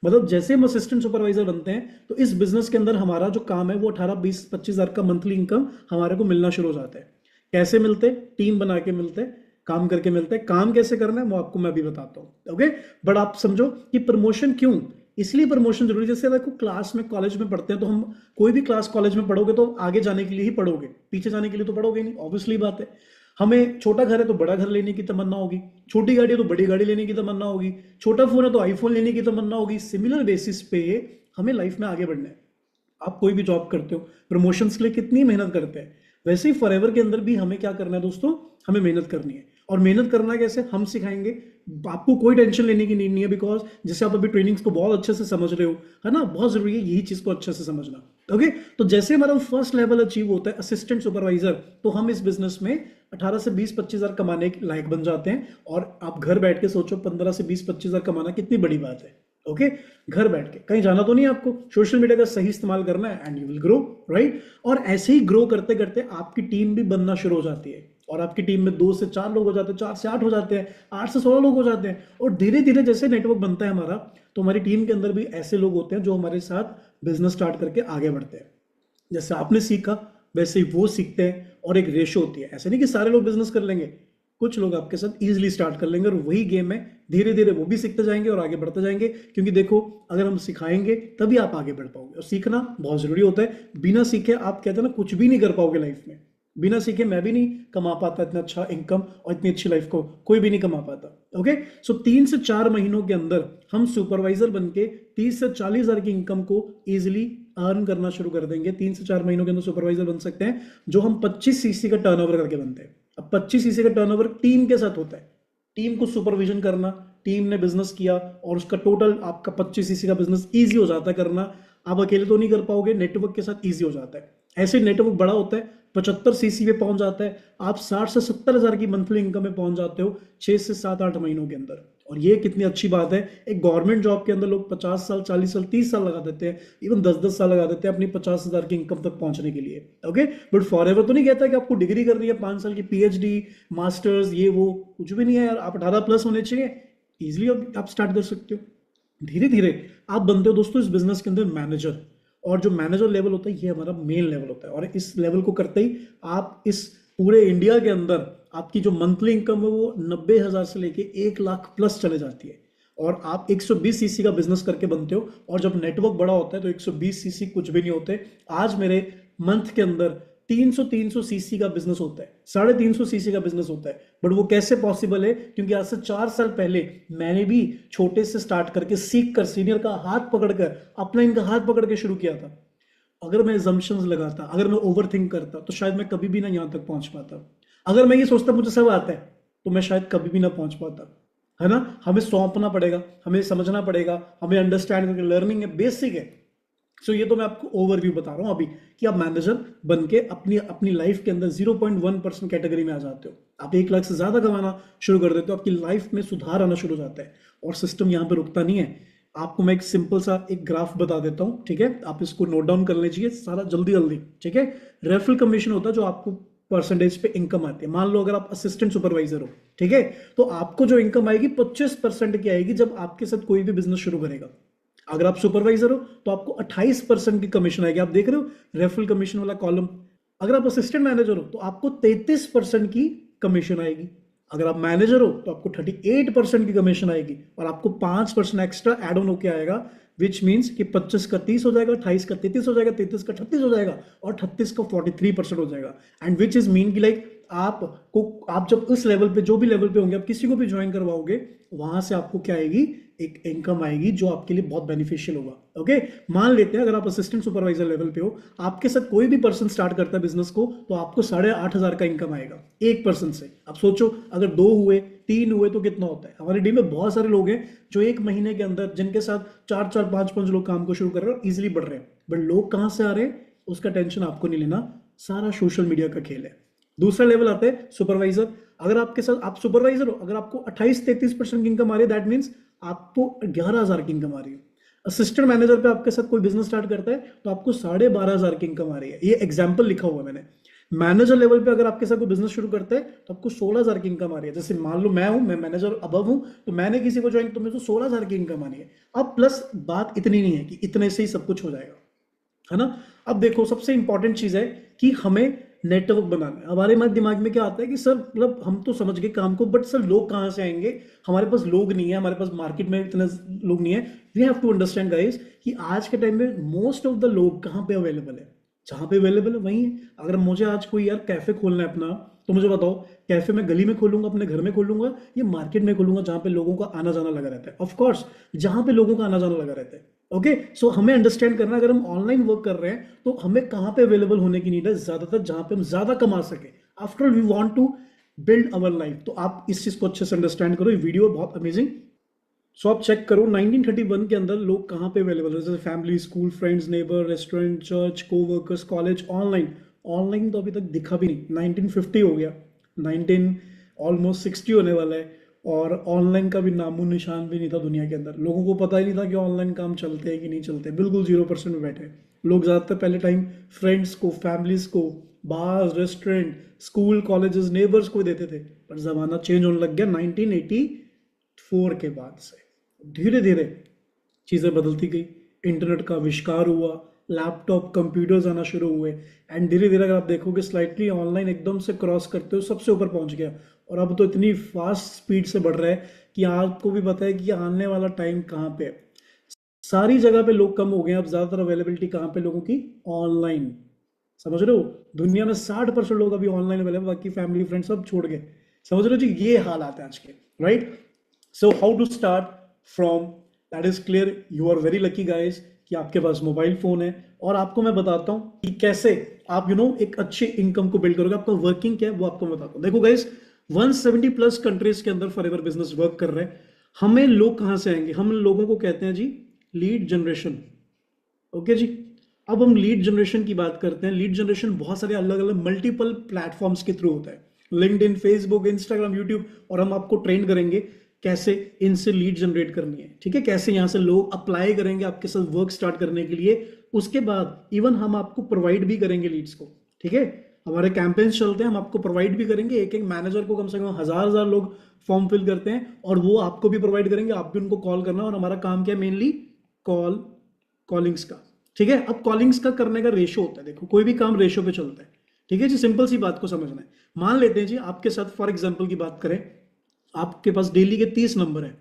मतलब जैसे हम असिस्टेंट सुपरवाइजर बनते हैं, तो इस बिजनेस के अंदर हमारा जो काम है वो 18, 20, 25 हज़ार का मंथली इनकम हमारे को मिलना शुरू हो जाता है। कैसे मिलते? टीम बना के मिलते, काम करके मिलते हैं। काम कैसे करना है वो आपको मैं भी बताता हूँ, ओके। बट आप समझो कि प्रमोशन क्यों, इसलिए प्रमोशन जरूरी। जैसे देखो क्लास में, कॉलेज में पढ़ते हैं, तो हम कोई भी क्लास कॉलेज में पढ़ोगे तो आगे जाने के लिए ही पढ़ोगे, पीछे जाने के लिए तो पढ़ोगे नहीं, ऑब्वियसली बात है। हमें छोटा घर है तो बड़ा घर लेने की तमन्ना होगी, छोटी गाड़ी है तो बड़ी गाड़ी लेने की तमन्ना होगी, छोटा फोन है तो आईफोन लेने की तमन्ना होगी। सिमिलर बेसिस पे हमें लाइफ में आगे बढ़ना है। आप कोई भी जॉब करते हो, प्रमोशंस के लिए कितनी मेहनत करते हैं, वैसे ही फॉरएवर के अंदर भी हमें क्या करना है दोस्तों? हमें मेहनत करनी है। और मेहनत करना कैसे हम सिखाएंगे। आपको कोई टेंशन लेने की नीड नहीं है, बिकॉज जैसे आप अभी ट्रेनिंग्स को बहुत अच्छे से समझ रहे हो, है ना, बहुत जरूरी है यही चीज को अच्छे से समझना। ओके, तो जैसे हमारा फर्स्ट लेवल अचीव होता है असिस्टेंट सुपरवाइजर, तो हम इस बिजनेस में 18 से 20-25 हजार कमाने के लायक बन जाते हैं। और आप घर बैठ के सोचो 15 से 20-25 हजार कमाना कितनी बड़ी बात है। ओके, घर बैठ के कहीं जाना तो नहीं है आपको, सोशल मीडिया का सही इस्तेमाल करना है and you will grow, right. और ऐसे ही ग्रो करते करते आपकी टीम भी बनना शुरू हो जाती है, और आपकी टीम में 2 से 4 लोग हो जाते हैं, 4 से 8 हो जाते हैं, 8 से 16 लोग हो जाते हैं। और धीरे धीरे जैसे नेटवर्क बनता है हमारा, तो हमारी टीम के अंदर भी ऐसे लोग होते हैं जो हमारे साथ बिजनेस स्टार्ट करके आगे बढ़ते हैं। जैसे आपने सीखा वैसे ही वो सीखते हैं, और एक रेशो होती है। ऐसे नहीं कि सारे लोग बिजनेस कर लेंगे, कुछ लोग आपके साथ इजीली स्टार्ट कर लेंगे, और वही गेम है, धीरे धीरे वो भी सीखते जाएंगे और आगे बढ़ते जाएंगे। क्योंकि देखो, अगर हम सिखाएंगे तभी आप आगे बढ़ पाओगे, और सीखना बहुत जरूरी होता है। बिना सीखे आप कहते हैं ना कुछ भी नहीं कर पाओगे लाइफ में। बिना सीखे मैं भी नहीं कमा पाता इतना अच्छा इनकम, और इतनी अच्छी लाइफ को कोई भी नहीं कमा पाता। ओके, सो 3 से 4 महीनों के अंदर हम सुपरवाइजर बनके 30 से 40 हजार की इनकम को इजिली अर्न करना शुरू कर देंगे। 3 से 4 महीनों के अंदर सुपरवाइजर बन सकते हैं, जो हम 25 सीसी का टर्नओवर करके बनते हैं। अब 25 सीसी का टर्नओवर टीम के साथ होता है। टीम को सुपरविजन करना, टीम ने बिजनेस किया और उसका टोटल आपका 25 सीसी का बिजनेस इजी हो जाता है करना। आप अकेले तो नहीं कर पाओगे, नेटवर्क के साथ इजी हो जाता है। ऐसे नेटवर्क बड़ा होता है, 75 सीसी पे पहुंच जाता है, आप 60 से 70 हजार की मंथली इनकम में पहुंच जाते हो 6 से 7-8 महीनों के अंदर। और ये कितनी अच्छी बात है। एक गवर्नमेंट जॉब के अंदर लोग 50 साल, 40 साल, 30 साल लगा देते हैं, इवन 10-10 साल लगा देते हैं अपनी 50 हजार की इनकम तक पहुंचने के लिए। ओके, बट फॉर एवर तो नहीं कहता कि आपको डिग्री करनी है 5 साल की, पीएचडी, मास्टर्स, ये वो कुछ भी नहीं है यार। आप 18 प्लस होने चाहिए, इजिली आप स्टार्ट कर सकते हो। धीरे धीरे आप बनते हो दोस्तों इस बिजनेस के अंदर मैनेजर, और जो मैनेजर लेवल होता है ये हमारा मेन लेवल होता है। और इस लेवल को करते ही आप इस पूरे इंडिया के अंदर आपकी जो मंथली इनकम है वो 90 हजार से लेके 1 लाख प्लस चले जाती है, और आप 120 सीसी का बिजनेस करके बनते हो। और जब नेटवर्क बड़ा होता है तो 120 सीसी कुछ भी नहीं होते। आज मेरे मंथ के अंदर 300 सीसी का बिजनेस होता है, 350 सीसी का बिजनेस होता है। बट वो कैसे पॉसिबल है? क्योंकि आज से 4 साल पहले मैंने भी छोटे से स्टार्ट करके सीख कर सीनियर का हाथ पकड़कर अपना इनका हाथ पकड़ के शुरू किया था। अगर मैं assumptions लगाता, अगर मैं ओवर थिंक करता, तो शायद मैं कभी भी ना यहाँ तक पहुंच पाता। अगर मैं ये सोचता मुझे सब आता है, तो मैं शायद कभी भी ना पहुंच पाता, है ना। हमें सौंपना पड़ेगा, हमें समझना पड़ेगा, हमें अंडरस्टैंड करके, लर्निंग है, बेसिक है। सो ये तो मैं आपको ओवरव्यू बता रहा हूं अभी कि आप मैनेजर बन के अपनी लाइफ के अंदर 0.1% कैटेगरी में आ जाते हो। आप 1 लाख से ज्यादा कमाना शुरू कर देते हो, आपकी लाइफ में सुधार आना शुरू हो जाता है। और सिस्टम यहाँ पे रुकता नहीं है। आपको मैं एक सिंपल सा एक ग्राफ बता देता हूँ, ठीक है, आप इसको नोट डाउन कर लीजिए सारा जल्दी जल्दी, ठीक है। रेफरल कमीशन होता है जो आपको परसेंटेज पे इनकम आती है। मान लो अगर आप असिस्टेंट सुपरवाइजर हो, ठीक है, तो आपको जो इनकम आएगी 25% की आएगी जब आपके साथ कोई भी बिजनेस शुरू करेगा। अगर आप सुपरवाइजर हो तो आपको 28% की कमीशन आएगी। आप देख रहे हो रेफरल कमीशन वाला कॉलम। अगर आप असिस्टेंट मैनेजर हो तो आपको 33% की कमीशन आएगी। अगर आप मैनेजर हो तो आपको 38% की कमीशन आएगी, और आपको 5% एक्स्ट्रा एड ऑन होके आएगा, विच मीन्स कि 25 का 30 हो जाएगा, 28 का 33 हो जाएगा, 33 का 38 हो जाएगा, और 38 का 43% हो जाएगा। एंड विच इज मीन कि लाइक आप जब उस लेवल पे, जो भी लेवल पे होंगे, आप किसी को भी ज्वाइन करवाओगे, वहां से आपको क्या आएगी, एक इनकम आएगी जो आपके लिए बहुत बेनिफिशियल होगा। ओके, मान लेते हैं अगर आप असिस्टेंट सुपरवाइजर लेवल पे हो, आपके साथ कोई भी पर्सन स्टार्ट करता है बिजनेस को, तो आपको 8,500 का इनकम आएगा एक पर्सन से। अब सोचो अगर 2 हुए, 3 हुए, तो कितना होता है। हमारी टीम में बहुत सारे लोग हैं जो 1 महीने के अंदर, जिनके साथ 4-4, 5-5 लोग काम को शुरू कर रहे हैं, इजिली बढ़ रहे हैं। बट लोग कहां से आ रहे हैं उसका टेंशन आपको नहीं लेना, सारा सोशल मीडिया का खेल है। दूसरा लेवल आता है सुपरवाइजर। अगर आपके साथ आप सुपरवाइजर हो, अगर आपको 28-33% की इनकम आ रही है, दैट मीन्स आपको 11,000 की इनकम आ रही है। असिस्टेंट मैनेजर पे आपके साथ कोई बिजनेस स्टार्ट करता है तो आपको 12,500 की इनकम आ रही है। ये एग्जाम्पल लिखा हुआ मैंने। मैनेजर लेवल पे अगर आपके साथ कोई बिजनेस शुरू करता है तो आपको 16,000 की इनकम आ रही है। जैसे मान लो मैं मैनेजर अबव हूं, तो मैंने किसी को ज्वाइन, तो मुझे 16,000 की इनकम आनी है। अब प्लस बात इतनी नहीं है कि इतने से ही सब कुछ हो जाएगा, है ना। अब देखो सबसे इंपॉर्टेंट चीज है कि हमें नेटवर्क बनाना है। हमारे दिमाग में क्या आता है कि सर मतलब हम तो समझ गए काम को, बट सर लोग कहां से आएंगे, हमारे पास लोग नहीं है, हमारे पास मार्केट में इतने लोग नहीं है। We have to understand guys कि आज के टाइम में मोस्ट ऑफ द लोग कहां पे अवेलेबल है, जहां पे अवेलेबल है वहीं है। अगर मुझे आज कोई यार कैफे खोलना है अपना, तो मुझे बताओ कैफे में गली में खोलूंगा, अपने घर में खोलूंगा, या मार्केट में खोलूंगा जहां पे लोगों का आना जाना लगा रहता है। ऑफ कोर्स जहां पे लोगों का आना जाना लगा रहता है। ओके, सो हमें अंडरस्टैंड करना, अगर हम ऑनलाइन वर्क कर रहे हैं तो हमें कहां पे अवेलेबल होने की नीड है ज्यादातर, जहां पे हम ज्यादा कमा सके। After all we want to build our life. तो आप इस चीज को अच्छे से अंडरस्टैंड करो, ये वीडियो बहुत अमेजिंग। सो आप चेक करो 1931 के अंदर लोग कहाँ पे अवेलेबल है, जैसे family, school, friends, neighbour, restaurant, church, coworkers, college, online. Online तो अभी तक दिखा भी नहीं, 1950 हो गया, 19 ऑलमोस्ट 60 होने वाला है, और ऑनलाइन का भी नामो निशान भी नहीं था दुनिया के अंदर। लोगों को पता ही नहीं था कि ऑनलाइन काम चलते हैं कि नहीं चलते, बिल्कुल 0% में बैठे लोग। ज़्यादातर पहले टाइम फ्रेंड्स को, फैमिलीज को, बार, रेस्टोरेंट, स्कूल, कॉलेजेस, नेबर्स को देते थे। पर ज़माना चेंज होने लग गया 1984 के बाद से। धीरे धीरे चीज़ें बदलती गई, इंटरनेट का आविष्कार हुआ, लैपटॉप, कंप्यूटर्स आना शुरू हुए, एंड धीरे धीरे अगर आप देखोगे स्लाइटली ऑनलाइन एकदम से क्रॉस करते हो सबसे ऊपर पहुंच गया। और अब तो इतनी फास्ट स्पीड से बढ़ रहा है कि आपको भी पता है कि आने वाला टाइम कहाँ पे है। सारी जगह पे लोग कम हो गए, अब ज़्यादातर अवेलेबिलिटी कहाँ पे लोगों की, ऑनलाइन। समझ रहे हो, दुनिया में 60% लोग अभी ऑनलाइन अवेलेबल, बाकी फैमिली फ्रेंड्स सब छोड़ गए। समझ रहे हो जी, ये हालात है आज के, right. So how to start from, that is clear. You are very lucky guys कि आपके पास मोबाइल फोन है, और आपको मैं बताता हूं कि कैसे आप एक अच्छे इनकम को बिल्ड करोगे। आपका वर्किंग क्या है वो आपको मैं बताता हूं। देखो गाइज, 170 प्लस कंट्रीज के अंदर फॉरएवर बिजनेस वर्क कर रहे हैं। हमें लोग कहां से आएंगे, हम लोगों को कहते हैं जी लीड जनरेशन। ओके जी, अब हम लीड जनरेशन की बात करते हैं। लीड जनरेशन बहुत सारे अलग अलग मल्टीपल प्लेटफॉर्म्स के थ्रू होता है, लिंक्डइन, फेसबुक, इंस्टाग्राम, यूट्यूब, और हम आपको ट्रेन करेंगे कैसे इनसे लीड जनरेट करनी है, ठीक है, कैसे यहाँ से लोग अप्लाई करेंगे आपके साथ वर्क स्टार्ट करने के लिए। उसके बाद इवन हम आपको प्रोवाइड भी करेंगे लीड्स को, ठीक है। हमारे कैंपेन्स चलते हैं, हम आपको प्रोवाइड भी करेंगे। एक एक मैनेजर को कम से कम हजार लोग फॉर्म फिल करते हैं, और वो आपको भी प्रोवाइड करेंगे, आप भी उनको कॉल करना। और हमारा काम क्या है, मेनली कॉलिंग्स का, ठीक है। अब कॉलिंग्स का करने का रेशो होता है, देखो कोई भी काम रेशो पे चलता है, ठीक है जी। सिंपल सी बात को समझना है। मान लेते हैं जी आपके साथ फॉर एग्जांपल की बात करें, आपके पास डेली के 30 नंबर है।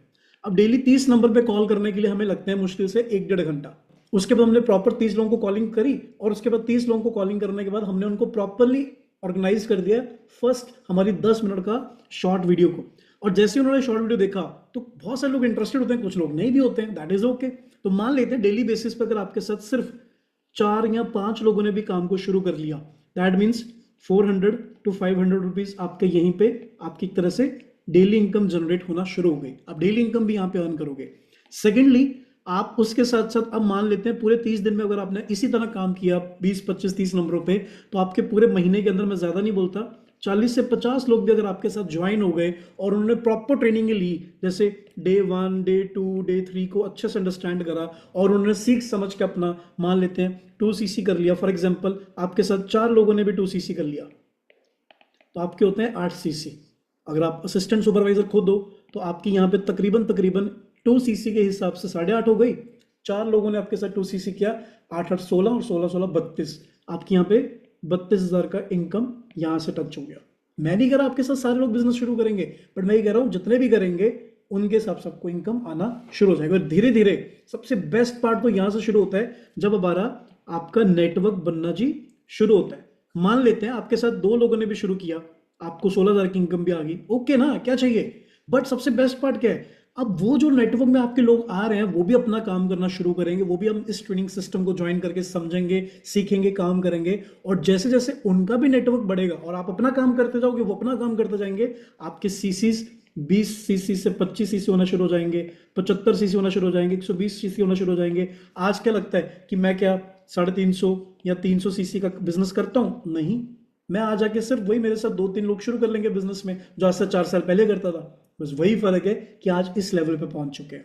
अब डेली 30 नंबर पे कॉल करने के लिए हमें लगता है मुश्किल से 1-1.5 घंटा। उसके बाद हमने प्रॉपर 30 लोगों को कॉलिंग करी, और उसके बाद 30 लोगों को कॉलिंग करने के बाद हमने उनको प्रॉपरली ऑर्गेनाइज कर दिया फर्स्ट हमारी 10 मिनट का शॉर्ट वीडियो को। और जैसे ही उन्होंने शॉर्ट वीडियो देखा तो बहुत सारे लोग इंटरेस्टेड होते हैं, कुछ लोग नहीं भी होते हैं, दैट इज ओके। तो मान लेते हैं डेली बेसिस पर अगर आपके साथ सिर्फ 4 या 5 लोगों ने भी काम को शुरू कर लिया, दैट मीन्स 400 to 500 रुपीज आपके यहीं पे आपकी एक तरह से डेली इनकम जनरेट होना शुरू हो गई। आप डेली इनकम भी यहाँ पे अर्न करोगे। सेकेंडली, आप उसके साथ साथ अब मान लेते हैं पूरे 30 दिन में अगर आपने इसी तरह काम किया 20, 25, 30 नंबरों पे, तो आपके पूरे महीने के अंदर, मैं ज्यादा नहीं बोलता, 40 से 50 लोग भी अगर आपके साथ ज्वाइन हो गए और उन्होंने प्रॉपर ट्रेनिंग ली, जैसे डे 1, डे 2, डे 3 को अच्छे से अंडरस्टैंड करा, और उन्होंने सीख समझ के अपना मान लेते हैं 2cc कर लिया फॉर एग्जाम्पल, आपके साथ 4 लोगों ने भी 2cc कर लिया, तो आपके होते हैं 8cc। अगर आप असिस्टेंट सुपरवाइजर खुद हो तो आपकी यहाँ पे तकरीबन 2cc के हिसाब से 8.5 हो गई। 4 लोगों ने आपके साथ 2cc किया, 8-8 16 और 16-16 32, आपकी यहाँ पे 32,000 का इनकम यहाँ से टच हो गया। मैं नहीं कह रहा आपके साथ सारे लोग बिजनेस शुरू करेंगे, बट मैं ये कह रहा हूँ जितने भी करेंगे उनके हिसाब से आपको इनकम आना शुरू हो जाएगा। धीरे धीरे सबसे बेस्ट पार्ट तो यहाँ से शुरू होता है जब हमारा आपका नेटवर्क बनना जी शुरू होता है। मान लेते हैं आपके साथ 2 लोगों ने भी शुरू किया, आपको 16,000 की इनकम भी आ गई, ओके ना, क्या चाहिए। बट सबसे बेस्ट पार्ट क्या है, अब वो जो नेटवर्क में आपके लोग आ रहे हैं वो भी अपना काम करना शुरू करेंगे, वो भी हम इस ट्रेनिंग सिस्टम को ज्वाइन करके समझेंगे, सीखेंगे, काम करेंगे, और जैसे जैसे उनका भी नेटवर्क बढ़ेगा और आप अपना काम करते जाओगे, वो अपना काम करते जाएंगे, आपके सीसीज 20cc से 25cc होना शुरू हो जाएंगे, 75cc होना शुरू हो जाएंगे, 120cc होना शुरू हो जाएंगे। आज क्या लगता है कि मैं क्या 350 या 300cc का बिजनेस करता हूं? नहीं, मैं आ जाके सिर्फ वही मेरे साथ 2-3 लोग शुरू कर लेंगे बिजनेस में, जो आज से 4 साल पहले करता था। बस वही फर्क है कि आज इस लेवल पे पहुंच चुके हैं।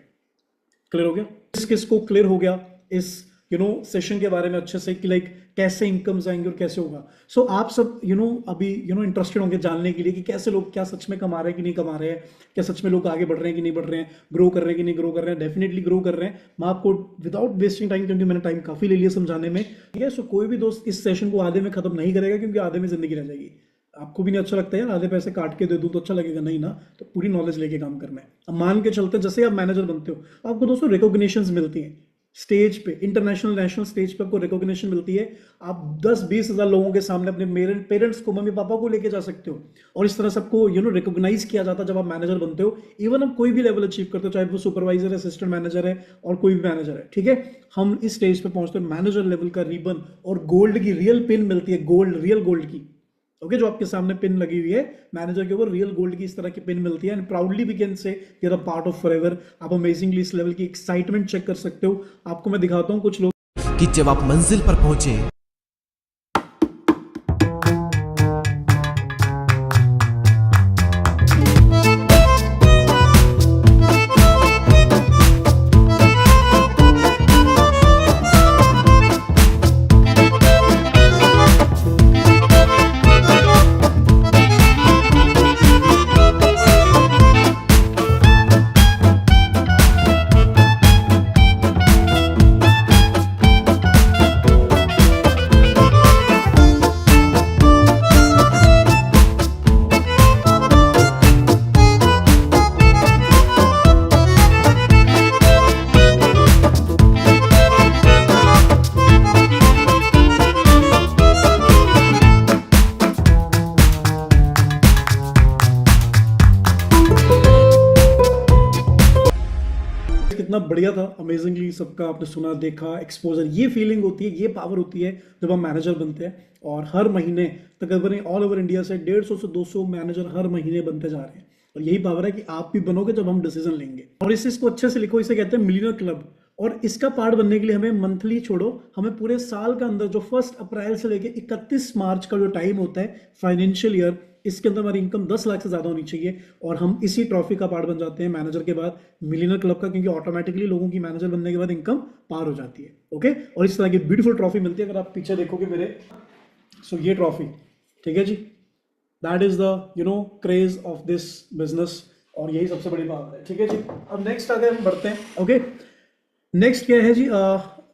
क्लियर हो गया? किसको क्लियर हो गया इस सेशन के बारे में अच्छे से कि लाइक कैसे इनकम्स आएंगे और कैसे होगा। सो आप सब अभी इंटरेस्टेड होंगे जानने के लिए कि कैसे लोग क्या सच में कमा रहे हैं कि नहीं कमा रहे हैं, क्या सच में लोग आगे बढ़ रहे हैं कि नहीं बढ़ रहे हैं, ग्रो कर रहे हैं कि नहीं ग्रो कर रहे हैं। डेफिनेटली ग्रो कर रहे हैं। मैं आपको विदाउट वेस्टिंग टाइम, क्योंकि मैंने टाइम काफी ले लिया समझाने में, ठीक है। सो कोई भी दोस्त इस सेशन को आधे में खत्म नहीं करेगा, क्योंकि आधे में जिंदगी रह जाएगी। आपको भी नहीं अच्छा लगता है, आधे पैसे काट के दे दूं तो अच्छा लगेगा, नहीं ना, तो पूरी नॉलेज लेके काम करना है। अब मान के चलते हैं जैसे आप मैनेजर बनते हो, आपको दोस्तों रिकॉग्निशंस मिलती हैं स्टेज पे, इंटरनेशनल, नेशनल स्टेज पे आपको रिकॉग्निशन मिलती है। आप 10-20 हज़ार लोगों के सामने अपने पेरेंट्स को, मम्मी पापा को लेके जा सकते हो, और इस तरह सबको रिकॉग्नाइज किया जाता है जब आप मैनेजर बनते हो। इवन आप कोई भी लेवल अचीव करते हो, चाहे वो सुपरवाइजर है, असिस्टेंट मैनेजर है, और कोई भी मैनेजर है, ठीक है। हम इस स्टेज पे पहुंचते हैं, मैनेजर लेवल का रिबन और गोल्ड की रियल पिन मिलती है, गोल्ड, रियल गोल्ड की, ओके, जो आपके सामने पिन लगी हुई है मैनेजर के ऊपर, रियल गोल्ड की इस तरह की पिन मिलती है and proudly we can say you are a part of Forever. आप अमेजिंगली इस लेवल की एक्साइटमेंट चेक कर सकते हो। आपको मैं दिखाता हूँ कुछ लोग कि जब आप मंजिल पर पहुंचे कितना बढ़िया था, अमेजिंगली सबका आपने सुना देखा एक्सपोजर। ये फीलिंग होती है, ये पावर होती है जब हम मैनेजर बनते हैं। और हर महीने तकरीबन ऑल ओवर इंडिया से 150 से 200 मैनेजर हर महीने बनते जा रहे हैं। और यही पावर है कि आप भी बनोगे जब हम डिसीजन लेंगे। और इसको अच्छे से लिखो, इसे कहते हैं मिलियनर क्लब। और इसका पार्ट बनने के लिए हमें मंथली छोड़ो, हमें पूरे साल का अंदर जो 1 अप्रैल से लेके 31 मार्च का जो टाइम होता है फाइनेंशियल ईयर, इसके अंदर हमारी इनकम 10 लाख से ज़्यादा होनी चाहिए। और हम इसी ट्रॉफी का पार्ट बन जाते हैं मैनेजर के बाद मिलियनर क्लब का, क्योंकि ऑटोमेटिकली लोगों की मैनेजर बनने के बाद इनकम पार हो जाती है। ओके, और इस तरह की ब्यूटीफुल ट्रॉफी मिलती है। अगर आप पीछे देखोगे मेरे, सो ये ट्रॉफी, ठीक है जी, that is the craze of this business. और यही सबसे बड़ी बात है, ठीक है जी। अब नेक्स्ट आगे हम बढ़ते हैं। ओके, नेक्स्ट क्या है जी,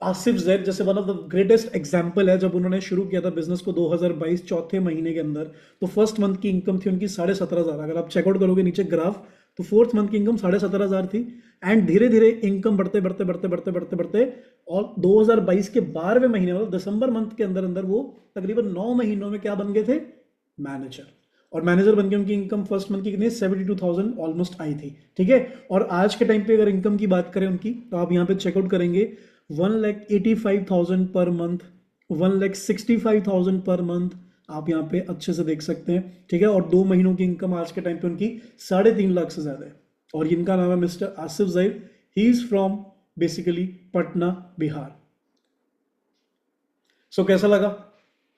आसिफ जैद जैसे one of the greatest example है। जब उन्होंने शुरू किया था बिजनेस को 2022 चौथे महीने के अंदर, तो फर्स्ट मंथ की इनकम थी उनकी 17,500। अगर आप चेकआउट करोगे नीचे ग्राफ, तो फोर्थ मंथ की इनकम 17,500 थी। एंड धीरे धीरे इनकम बढ़ते बढ़ते बढ़ते बढ़ते बढ़ते बढ़ते और 2022 के 12वें महीने मतलब दिसंबर मंथ के अंदर अंदर वो तकरीबन 9 महीनों में क्या बन गए थे, मैनेजर। और मैनेजर बन के उनकी इनकम फर्स्ट मंथ की कितनी, 72,000 ऑलमोस्ट आई थी, ठीक है। और आज के टाइम पे अगर इनकम की बात करें उनकी, तो आप यहाँ पे चेकआउट करेंगे 1,85,000 पर मंथ, 1,65,000 पर मंथ, आप यहाँ पे अच्छे से देख सकते हैं, ठीक है। और 2 महीनों की इनकम आज के टाइम पे उनकी 3.5 लाख से ज्यादा है। और इनका नाम है mister Asif Zaid. He is from basically Patna, Bihar. So कैसा लगा,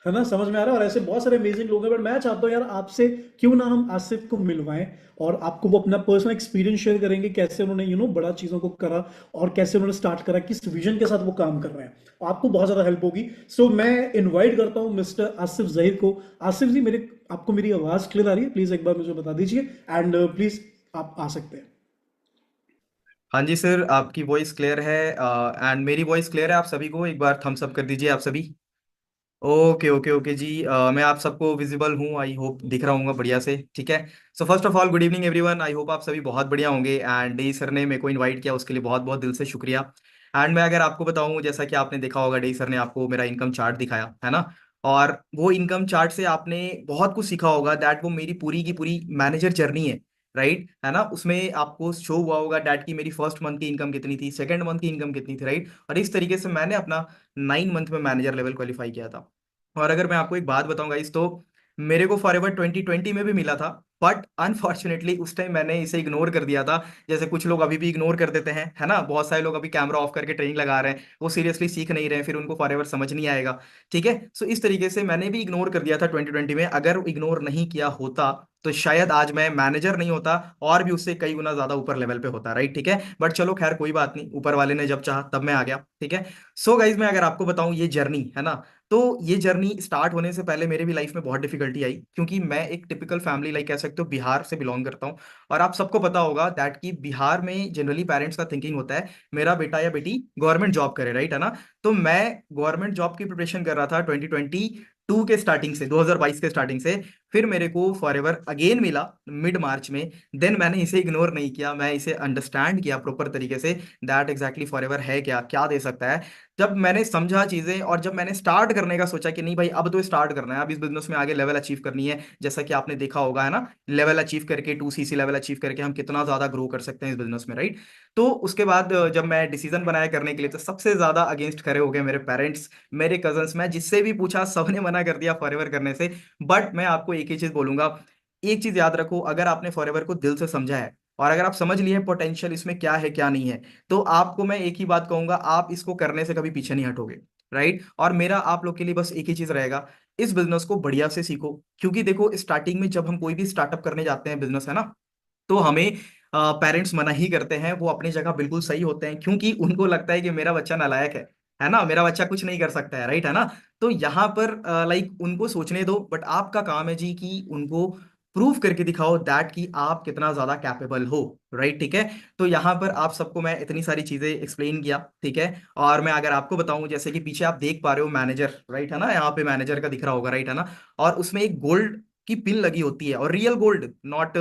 है ना, समझ में आ रहा है। और ऐसे बहुत सारे अमेजिंग लोग हैं, बट मैं चाहता हूँ यार आपसे क्यों ना हम आसिफ को मिलवाएं और आपको वो अपना पर्सनल एक्सपीरियंस शेयर करेंगे, कैसे उन्होंने बड़ा चीज़ों को करा और कैसे उन्होंने स्टार्ट करा, किस विजन के साथ वो काम कर रहे हैं। आपको बहुत ज़्यादा हेल्प होगी। सो मैं इन्वाइट करता हूँ मिस्टर आसिफ जहीर को। आसिफ जी, आपको मेरी आवाज़ क्लियर आ रही है? प्लीज़ एक बार मुझे बता दीजिए एंड प्लीज़ आप आ सकते हैं। हाँ जी सर, आपकी वॉइस क्लियर है एंड मेरी वॉइस क्लियर है। आप सभी को एक बार थम्स अप कर दीजिए आप सभी। ओके ओके ओके जी, मैं आप सबको विजिबल हूँ, आई होप दिख रहा हूँ बढ़िया से, ठीक है। So first of all good evening everyone, I hope आप सभी बहुत बढ़िया होंगे। एंड डे सर ने मेरे को इनवाइट किया, उसके लिए बहुत बहुत दिल से शुक्रिया। एंड मैं अगर आपको बताऊं, जैसा कि आपने देखा होगा, डे सर ने आपको मेरा इनकम चार्ट दिखाया है ना, और वो इनकम चार्ट से आपने बहुत कुछ सीखा होगा। दैट वो मेरी पूरी की पूरी मैनेजर जर्नी है, राइट, है ना। उसमें आपको शो हुआ होगा डैट की मेरी फर्स्ट मंथ की इनकम कितनी थी, सेकंड मंथ की इनकम कितनी थी, राइट। और इस तरीके से मैंने अपना 9 मंथ में मैनेजर लेवल क्वालिफाई किया था। और अगर मैं आपको एक बात बताऊं गाइस, तो मेरे को फॉरएवर 2020 में भी मिला था, बट अनफॉर्चुनेटली उस टाइम मैंने इसे इग्नोर कर दिया था। जैसे कुछ लोग अभी भी इग्नोर कर देते हैं, है ना। बहुत सारे लोग अभी कैमरा ऑफ करके ट्रेनिंग लगा रहे हैं, वो सीरियसली सीख नहीं रहे हैं, फिर उनको फॉरएवर समझ नहीं आएगा, ठीक है। सो इस तरीके से मैंने भी इग्नोर कर दिया था 2020 में। अगर इग्नोर नहीं किया होता तो शायद आज मैं मैनेजर नहीं होता, और भी उससे कई गुना ज्यादा ऊपर लेवल पे होता, राइट, ठीक है। बट चलो खैर कोई बात नहीं, ऊपर वाले ने जब चाहा तब मैं आ गया, ठीक है। सो गाइज, मैं अगर आपको बताऊं ये जर्नी है ना, तो ये जर्नी स्टार्ट होने से पहले मेरे भी लाइफ में बहुत डिफिकल्टी आई, क्योंकि मैं एक टिपिकल फैमिली लाइक कह सकते हो बिहार से बिलोंग करता हूँ। और आप सबको पता होगा दैट कि बिहार में जनरली पेरेंट्स का थिंकिंग होता है मेरा बेटा या बेटी गवर्नमेंट जॉब करे, राइट, है ना। तो मैं गवर्नमेंट जॉब की प्रिपरेशन कर रहा था 2022 के स्टार्टिंग से, 2022 के स्टार्टिंग से। फिर मेरे को फॉरएवर अगेन मिला मिड मार्च में। देन मैंने इसे इग्नोर नहीं किया, मैं इसे अंडरस्टैंड किया प्रॉपर तरीके से दैट एग्जैक्टली फॉरएवर है क्या, क्या दे सकता है। जब मैंने समझा चीजें और जब मैंने स्टार्ट करने का सोचा कि नहीं भाई अब तो स्टार्ट करना है, अब इस बिजनेस में आगे लेवल अचीव करनी है, जैसा कि आपने देखा होगा है ना, लेवल अचीव करके 2cc लेवल अचीव करके हम कितना ज्यादा ग्रो कर सकते हैं इस बिजनेस में, राइट। तो उसके बाद जब मैं डिसीजन बनाया करने के लिए, तो सबसे ज्यादा अगेंस्ट खड़े हो गए मेरे पेरेंट्स, मेरे कजन्स। मैं जिससे भी पूछा सबने मना कर दिया फॉरएवर करने से। बट मैं आपको एक ही चीज बोलूंगा, एक चीज याद रखो, अगर आपने फॉरएवर को दिल से समझा है और अगर आप समझ लिए पोटेंशियल इसमें क्या है क्या नहीं है, तो आपको मैं एक ही बात कहूंगा, आप इसको करने से कभी पीछे नहीं हटोगे, राइट। और मेरा आप लोग के लिए बस एक ही चीज रहेगा, इस बिजनेस को बढ़िया से सीखो। क्योंकि देखो स्टार्टिंग में जब हम कोई भी स्टार्टअप करने जाते हैं बिजनेस, है ना, तो हमें पेरेंट्स मना ही करते हैं। वो अपनी जगह बिल्कुल सही होते हैं, क्योंकि उनको लगता है कि मेरा बच्चा नालायक है ना, मेरा बच्चा कुछ नहीं कर सकता है, राइट, है ना। तो यहाँ पर लाइक उनको सोचने दो, बट आपका काम है जी कि उनको प्रूव करके दिखाओ दैट कि आप कितना ज्यादा कैपेबल हो, राइट, ठीक है। तो यहाँ पर आप सबको मैं इतनी सारी चीजें एक्सप्लेन किया, ठीक है। और मैं अगर आपको बताऊं, जैसे कि पीछे आप देख पा रहे हो मैनेजर, राइट, है ना, यहाँ पे मैनेजर का दिख रहा होगा, राइट, है ना। और उसमें एक गोल्ड की पिन लगी होती है, और रियल गोल्ड, नॉट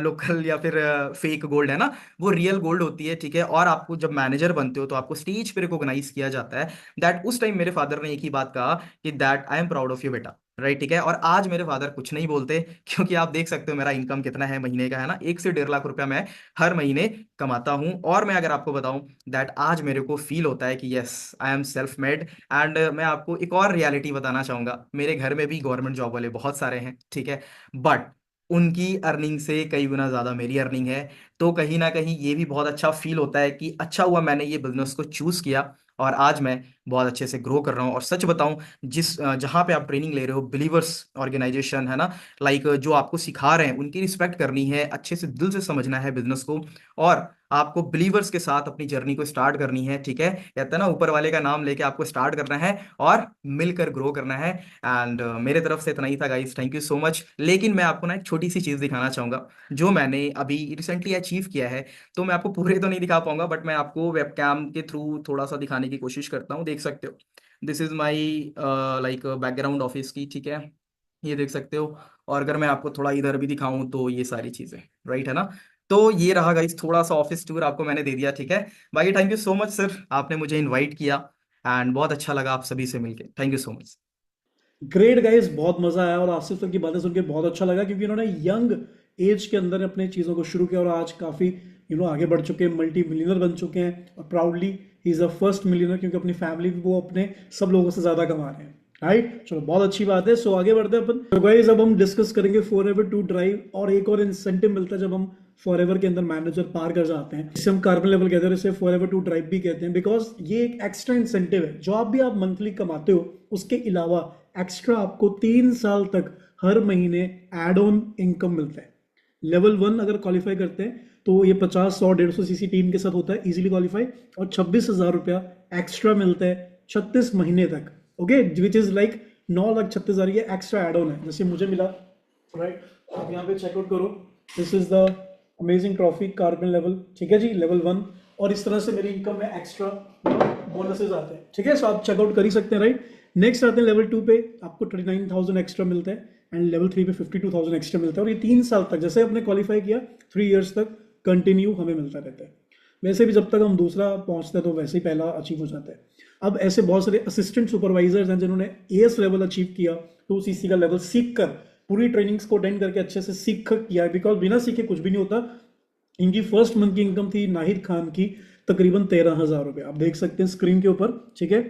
लोकल या फिर फेक गोल्ड, है ना, वो रियल गोल्ड होती है, ठीक है। और आपको जब मैनेजर बनते हो तो आपको स्टेज पे रिकॉग्नाइज किया जाता है। दैट उस टाइम मेरे फादर ने एक ही बात कहा कि that I am proud of you बेटा, राइट, ठीक है। और आज मेरे फादर कुछ नहीं बोलते, क्योंकि आप देख सकते हो मेरा इनकम कितना है महीने का, है ना, 1 से 1.5 लाख रुपया मैं हर महीने कमाता हूं। और मैं अगर आपको बताऊं दैट आज मेरे को फील होता है कि yes I am self made. And मैं आपको एक और रियलिटी बताना चाहूंगा, मेरे घर में भी गवर्नमेंट जॉब वाले बहुत सारे हैं, ठीक है, बट उनकी अर्निंग से कई गुना ज्यादा मेरी अर्निंग है। तो कहीं ना कहीं ये भी बहुत अच्छा फील होता है कि अच्छा हुआ मैंने ये बिजनेस को चूज किया और आज मैं बहुत अच्छे से ग्रो कर रहा हूँ। और सच बताऊं, जहाँ पे आप ट्रेनिंग ले रहे हो, बिलीवर्स ऑर्गेनाइजेशन, है ना, लाइक जो आपको सिखा रहे हैं उनकी रिस्पेक्ट करनी है, अच्छे से दिल से समझना है बिजनेस को, और आपको बिलीवर्स के साथ अपनी जर्नी को स्टार्ट करनी है, ठीक है। कहते हैं ना, ऊपर वाले का नाम लेके आपको स्टार्ट करना है और मिलकर ग्रो करना है। एंड मेरे तरफ से इतना ही था guys, thank you so much. लेकिन मैं आपको ना एक छोटी सी चीज दिखाना चाहूंगा जो मैंने अभी रिसेंटली अचीव किया है। तो मैं आपको पूरे तो नहीं दिखा पाऊंगा, बट मैं आपको वेबकैम के थ्रू थोड़ा सा दिखाने की कोशिश करता हूँ। देख सकते हो, this is my like background office की, ठीक है, ये देख सकते हो। और अगर मैं आपको थोड़ा इधर भी दिखाऊं तो ये सारी चीजें, राइट, है ना। तो ये रहा गाइस, थोड़ा सा ऑफिस टूर आपको मैंने दे दिया, ठीक है। बाकी thank you so much sir, आपने मुझे इनवाइट किया एंड बहुत अच्छा लगा आप सभी से मिलके, thank you so much. Great guys, बहुत मजा आया और आसिफ सर की बातें सुन के बहुत अच्छा लगा, क्योंकि इन्होंने यंग एज के अंदर अपने चीज़ों को शुरू किया और आज काफ़ी आगे बढ़ चुके हैं, मल्टी मिलियनर बन चुके हैं। और proudly he is a first millionaire, क्योंकि अपनी फैमिली भी वो अपने सब लोगों से ज़्यादा कमा रहे हैं, राइट। चलो, बहुत अच्छी बात है। सो आगे बढ़ते हैं अपन। तो गाइस, अब हम डिस्कस करेंगे फॉरएवर टू ड्राइव, और एक और इंसेंटिव मिलता है जब हम फॉरएवर के अंदर मैनेजर पार कर जाते हैं, जिसे हम कार्बन लेवल कहते हैं, इसे फॉरएवर टू ड्राइव भी कहते हैं, बिकॉज ये एक एक्स्ट्रा इंसेंटिव है। जो आप भी आप मंथली कमाते हो उसके अलावा एक्स्ट्रा आपको 3 साल तक हर महीने एड ऑन इनकम मिलता है। लेवल 1 अगर क्वालिफाई करते हैं तो ये 50, 100, 150cc टीम के साथ होता है इजीली क्वालिफाई, और 26,000 रुपया एक्स्ट्रा मिलता है 36 महीने तक, ओके, विच इज लाइक 9,36,000 ये एक्स्ट्रा एड ऑन है, जैसे मुझे मिला, राइट। आप यहाँ पे चेकआउट करो, this is the amazing trophy carbon level, ठीक है जी, लेवल 1। और इस तरह से मेरी इनकम में एक्स्ट्रा बोनसेस आते हैं, ठीक है। सो आप चेकआउट कर ही सकते हैं, राइट। नेक्स्ट आते हैं लेवल 2 पे, आपको 39,000 एक्स्ट्रा मिलता है, एंड लेवल 3 पे 52,000 एक्स्ट्रा मिलता है। और ये 3 साल तक, जैसे आपने क्वालिफाई किया, 3 ईयर्स तक कंटिन्यू हमें मिलता रहता है। वैसे भी जब तक हम दूसरा पहुंचते हैं तो वैसे ही पहला अचीव हो जाता है। अब ऐसे बहुत सारे असिस्टेंट सुपरवाइजर्स हैं जिन्होंने एएस लेवल अचीव किया, 2cc का लेवल सीख कर, पूरी ट्रेनिंग्स को अटेंड करके अच्छे से सीख कर किया है, बिकॉज बिना सीखे कुछ भी नहीं होता। इनकी फर्स्ट मंथ की इनकम थी नाहिद खान की तकरीबन 13,000 रुपये, आप देख सकते हैं स्क्रीन के ऊपर, ठीक है।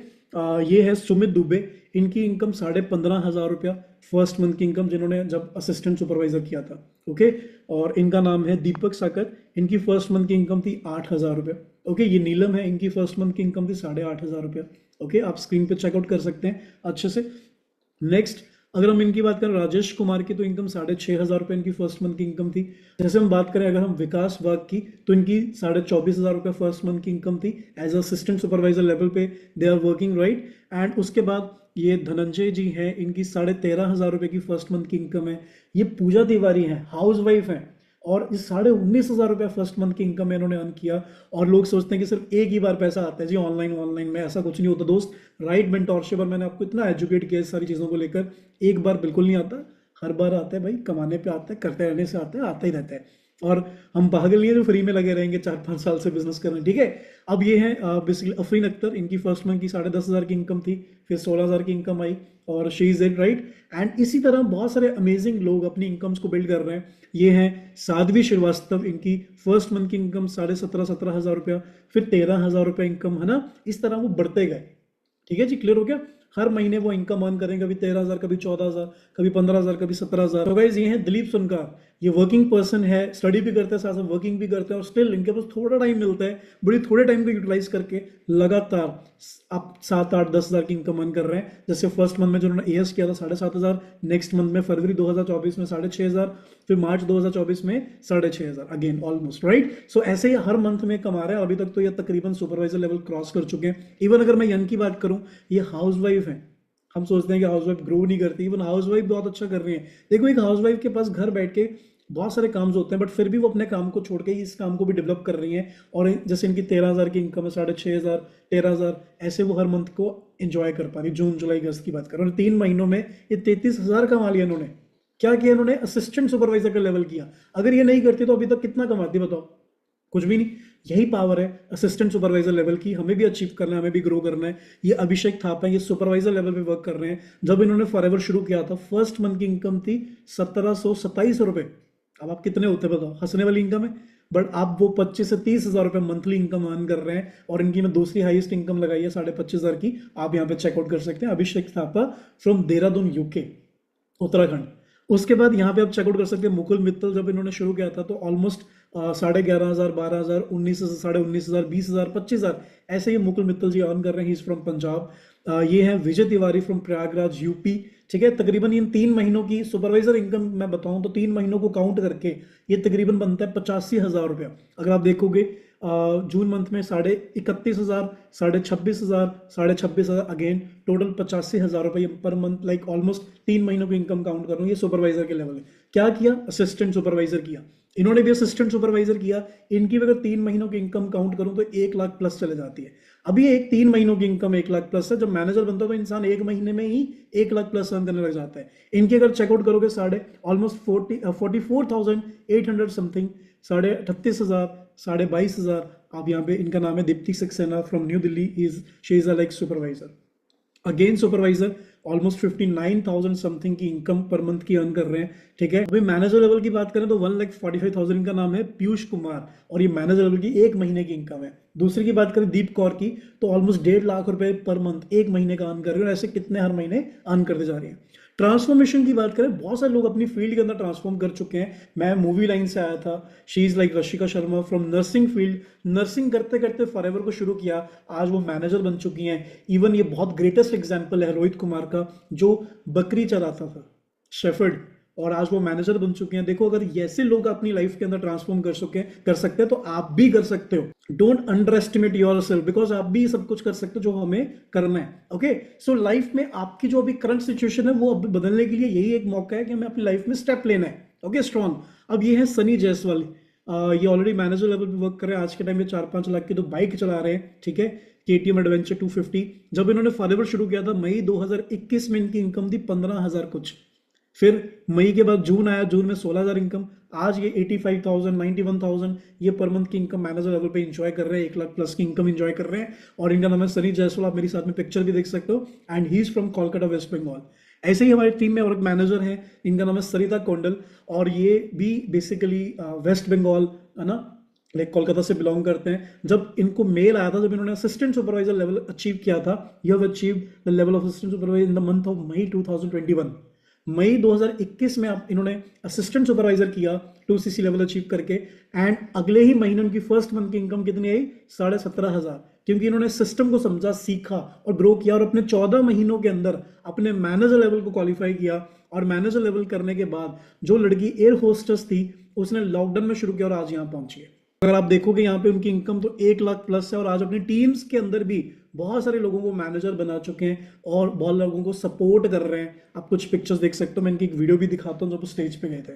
ये है सुमित दुबे, इनकी इनकम 15,500 रुपया फर्स्ट मंथ की इनकम, जिन्होंने जब असिस्टेंट सुपरवाइजर किया था, ओके। और इनका नाम है दीपक साकर, इनकी फर्स्ट मंथ की इनकम थी 8,000 रुपये, ओके। ये नीलम है, इनकी फर्स्ट मंथ की इनकम थी 8,500 रुपया, ओके। आप स्क्रीन पे चेकआउट कर सकते हैं अच्छे से। नेक्स्ट अगर हम इनकी बात करें राजेश कुमार की, तो इनकम 6,500 रुपये इनकी फर्स्ट मंथ की इनकम थी। जैसे हम बात करें अगर हम विकास वाघ की, तो इनकी 24,500 रुपये फर्स्ट मंथ की इनकम थी, एज असिस्टेंट सुपरवाइजर लेवल पे they are working, right. And उसके बाद ये धनंजय जी हैं, इनकी 13,500 रुपये की फर्स्ट मंथ की इनकम है। ये पूजा तिवारी हैं, हाउस वाइफ हैं, और इस 19,500 रुपया फर्स्ट मंथ की इनकम में इन्होंने अर्न किया। और लोग सोचते हैं कि सिर्फ एक ही बार पैसा आता है जी ऑनलाइन में, ऐसा कुछ नहीं होता दोस्त। राइट मेंटोरशिप, और मैंने आपको इतना एजुकेट किया इस सारी चीज़ों को लेकर, एक बार बिल्कुल नहीं आता, हर बार आते हैं भाई, कमाने पे आते हैं, करते रहने से आते हैं, आता ही रहता है। और हम पागल नहीं है जो फ्री में लगे रहेंगे 4-5 साल से बिजनेस करने, ठीक है। अब ये है बेसिकली अफरीन अख्तर, इनकी फर्स्ट मंथ की 10,500 की इनकम थी, फिर 16,000 की इनकम आई, और she is it right. And इसी तरह बहुत सारे अमेजिंग लोग अपनी इनकम्स को बिल्ड कर रहे हैं। ये हैं साध्वी श्रीवास्तव, इनकी फर्स्ट मंथ की इनकम 17,500 रुपया, फिर 13,000 रुपया इनकम, है ना। इस तरह वो बढ़ते गए, ठीक है जी, क्लियर हो गया। हर महीने वो इनकम अर्न करेंगे, कभी 13,000, कभी 14,000, कभी 15,000, कभी 17,000। तो गाइस ये हैं दिलीप सुनकार, ये वर्किंग पर्सन है, स्टडी भी करते हैं, साथ साथ वर्किंग भी करते हैं, और स्टिल इनके पास थोड़ा टाइम मिलता है, बड़ी थोड़े टाइम को यूटिलाइज करके लगातार आप 7-8-10,000 की इनकम अर्न कर रहे हैं। जैसे फर्स्ट मंथ में जो उन्होंने एएस किया था 7,500, नेक्स्ट मंथ में फरवरी 2024 में 6,500, फिर मार्च 2024 में 6,500, अगेन ऑलमोस्ट राइट। सो ऐसे ही हर मंथ में कमा रहे हैं। अभी तक तो ये तकरीबन सुपरवाइजर लेवल क्रॉस कर चुके हैं। इवन अगर मैं यन की बात करूं, ये हाउस वाइफ है। हम सोचते हैं कि हाउसवाइफ ग्रो नहीं करती, इवन हाउसवाइफ बहुत अच्छा कर रही है। देखो एक हाउसवाइफ के पास घर बैठ के बहुत सारे काम होते हैं, बट फिर भी वो अपने काम को छोड़ के इस काम को भी डेवलप कर रही है। और जैसे इनकी 13,000 की इनकम है, 6,500, 13,000, ऐसे वो हर मंथ को एंजॉय कर पा रही। जून जुलाई अगस्त की बात करें, और 3 महीनों में ये 33,000 कमा लिया इन्होंने। क्या किया इन्होंने? असिस्टेंट सुपरवाइजर का लेवल किया। अगर ये नहीं करती तो अभी तक कितना कमाती बताओ? कुछ भी नहीं। यही पावर है असिस्टेंट सुपरवाइजर लेवल की। हमें भी अचीव करना है, हमें भी ग्रो करना है। ये अभिषेक थापा है, ये सुपरवाइजर लेवल पे वर्क कर रहे हैं। जब इन्होंने फॉरएवर शुरू किया था, फर्स्ट मंथ की इनकम थी 1,727 रुपए। अब आप कितने होते हैं बताओ? हंसने वाली इनकम है, बट आप वो 25 से 30,000 रुपए मंथली इनकम अर्न कर रहे हैं। और इनकी मैं दूसरी हाईएस्ट इनकम लगाई है 25,500 की, आप यहाँ पे चेकआउट कर सकते हैं। अभिषेक थापा फ्रॉम देहरादून यूके, उत्तराखंड। उसके बाद यहाँ पे आप चेकआउट कर सकते हैं मुकुल मित्तल, जब इन्होंने शुरू किया था तो ऑलमोस्ट 11,500, 12,000, 19,000, 19,500, 20,000, 25,000, ऐसे ही मुकुल मित्तल जी अर्न कर रहे हैं। ही इज फ्रॉम पंजाब। ये हैं विजय तिवारी फ्रॉम प्रयागराज यूपी, ठीक है। तकरीबन इन 3 महीनों की सुपरवाइजर इनकम मैं बताऊं तो 3 महीनों को काउंट करके ये तकरीबन बनता है 85,000 रुपया। अगर आप देखोगे जून मंथ में 31,500, 26,500, 26,500, अगेन टोटल 85,000 रुपये पर मंथ, लाइक ऑलमोस्ट 3 महीनों की इनकम काउंट कर रहा हूँ। ये सुपरवाइजर के लेवल है। क्या किया? असिस्टेंट सुपरवाइजर किया। इन्होंने भी असिस्टेंट सुपरवाइजर किया। इनकी भी अगर 3 महीनों की इनकम काउंट करूं तो 1 लाख प्लस चले जाती है। अभी एक 3 महीनों की इनकम 1 लाख प्लस है। जब मैनेजर बनता है तो इंसान 1 महीने में ही 1 लाख प्लस अर्न करने लग जाता है। इनके अगर चेकआउट करोगे ऑलमोस्ट 44,800 समथिंग, 38,500, 22,500। आप यहाँ पे, इनका नाम है Deepti Saxena from new Delhi, she is a like supervisor, again supervisor. Almost 59,000 something की इनकम पर मंथ की अर्न कर रहे हैं, ठीक है। अभी मैनेजर लेवल की बात करें तो 1,45,000 इनका नाम है पीयूष कुमार, और ये मैनेजर लेवल की 1 महीने की इनकम है। दूसरी की बात करें दीप कौर की, तो ऑलमोस्ट 1.5 लाख रुपए पर मंथ 1 महीने का अर्न कर रहे हैं, और ऐसे कितने हर महीने अर्न करते जा रहे हैं। ट्रांसफॉर्मेशन की बात करें, बहुत सारे लोग अपनी फील्ड के अंदर ट्रांसफॉर्म कर चुके हैं। मैं मूवी लाइन से आया था, she is like Rashika Sharma from nursing field, nursing करते करते फॉरएवर को शुरू किया, आज वो मैनेजर बन चुकी हैं। इवन ये बहुत ग्रेटेस्ट एग्जांपल है रोहित कुमार का, जो बकरी चलाता था, शेफर्ड, और आज वो मैनेजर बन चुके हैं। देखो, अगर ऐसे लोग अपनी लाइफ के अंदर ट्रांसफॉर्म कर सकते हैं तो आप भी कर सकते हो। Don't under estimate yourself, because आप भी सब कुछ कर सकते हो जो हमें करना है। ओके, सो लाइफ में आपकी जो अभी करंट सिचुएशन है वो अभी बदलने के लिए यही एक मौका है कि हमें अपनी लाइफ में स्टेप लेना है। Okay, strong. अब ये है सनी जायसवाल, ये ऑलरेडी मैनेजर लेवल पे वर्क कर रहे हैं। आज के टाइम में 4-5 लाख की तो बाइक चला रहे हैं, ठीक है, KTM एडवेंचर 250। जब इन्होंने फॉरएवर शुरू किया था मई 2021 में, इनकी इनकम थी 15,000 कुछ। फिर मई के बाद जून आया, जून में 16,000 इनकम। आज ये 85,000, 91,000 ये पर मंथ की इनकम मैनेजर लेवल पे एंजॉय कर रहे हैं। 1 लाख प्लस की इनकम एंजॉय कर रहे हैं। और इनका नाम है सनी जायसवाल, आप मेरी साथ में पिक्चर भी देख सकते हो, and he is from Kolkata, West Bengal. ऐसे ही हमारी टीम में और एक मैनेजर हैं, इनका नाम है सरिता कोंडल, और ये भी बेसिकली वेस्ट बंगाल, है ना, लाइक कोलकाता से बिलोंग करते हैं। जब इनको मेल आया था, जब इन्होंने असिस्टेंट सुपरवाइजर लेवल अचीव किया था, you have achieved the level of assistant supervisor in the month of May 2021। मई 2021 में इन्होंने असिस्टेंट सुपरवाइजर किया 2cc लेवल अचीव करके, एंड अगले ही महीने उनकी फर्स्ट मंथ की इनकम कितनी आई? 17,500, क्योंकि इन्होंने सिस्टम को समझा, सीखा और ग्रो किया, और अपने 14 महीनों के अंदर अपने मैनेजर लेवल को क्वालिफाई किया। और मैनेजर लेवल करने के बाद जो लड़की एयर होस्टेस थी, उसने लॉकडाउन में शुरू किया और आज यहाँ पहुंची है। अगर आप देखोगे यहाँ पे उनकी इनकम तो 1 लाख प्लस है, और आज अपनी टीम्स के अंदर भी बहुत सारे लोगों को मैनेजर बना चुके हैं और बहुत लोगों को सपोर्ट कर रहे हैं। आप कुछ पिक्चर्स देख सकते हो, मैं इनकी एक वीडियो भी दिखाता हूँ जब वो स्टेज पे गए थे।